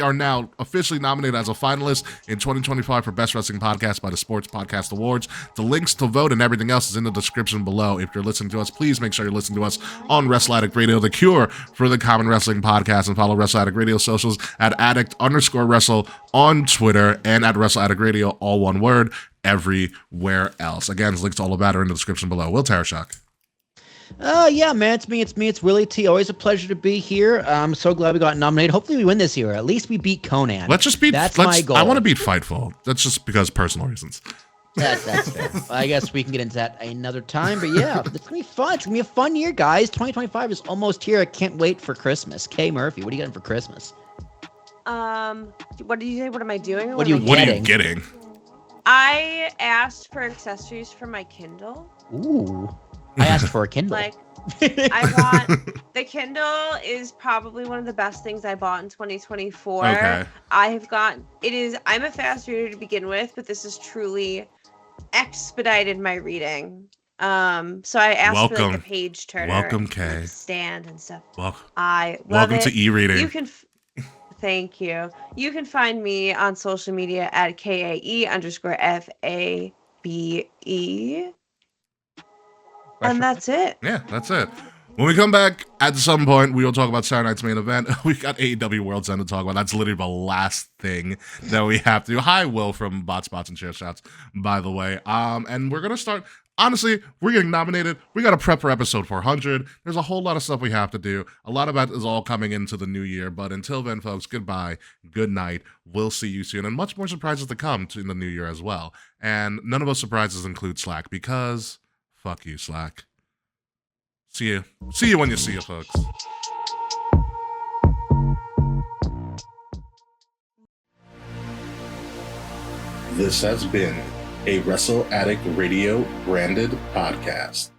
are now officially nominated as a finalist in 2025 for Best Wrestling Podcast by the Sports Podcast Awards. The links to vote and everything else is in the description below. If you're listening to us, please make sure you're listening to us on Wrestle Addict Radio, the cure for the common wrestling podcast, and follow Wrestle Addict Radio socials at @addict_wrestle on Twitter and at Wrestle Addict Radio, all one word, everywhere else. Again, the links to all of that are in the description below. Will Tarashuk. Yeah, man, it's me. It's Willie T. Always a pleasure to be here. I'm so glad we got nominated. Hopefully we win this year. At least we beat Conan. Let's just beat. That's my goal. I want to beat Fightful. That's just because personal reasons. That's fair. I guess we can get into that another time. But yeah, it's gonna be fun. It's gonna be a fun year, guys. 2025 is almost here. I can't wait for Christmas. Kay Murphy, what are you getting for Christmas? What did you say? What am I doing? What are you getting? I asked for accessories for my Kindle. Ooh. I asked for a Kindle. Like, I bought the Kindle is probably one of the best things I bought in 2024. Okay. I'm a fast reader to begin with, but this has truly expedited my reading. So I asked for like a page turner. Welcome, and, Kay. Stand and stuff. I love love it. To e-reading. You can thank you. You can find me on social media at KAE_FABE. And that's it. Yeah, that's it. When we come back, at some point, we will talk about Saturday night's main event. We got AEW World's End to talk about. That's literally the last thing that we have to do. Hi, Will from Bots and Chair Shots, by the way. And we're going to start. Honestly, we're getting nominated. We got to prep for episode 400. There's a whole lot of stuff we have to do. A lot of that is all coming into the new year. But until then, folks, goodbye. Good night. We'll see you soon. And much more surprises to come in the new year as well. And none of those surprises include Slack because fuck you, Slack. See you. See you when you see you, folks. This has been a Wrestle Addict Radio branded podcast.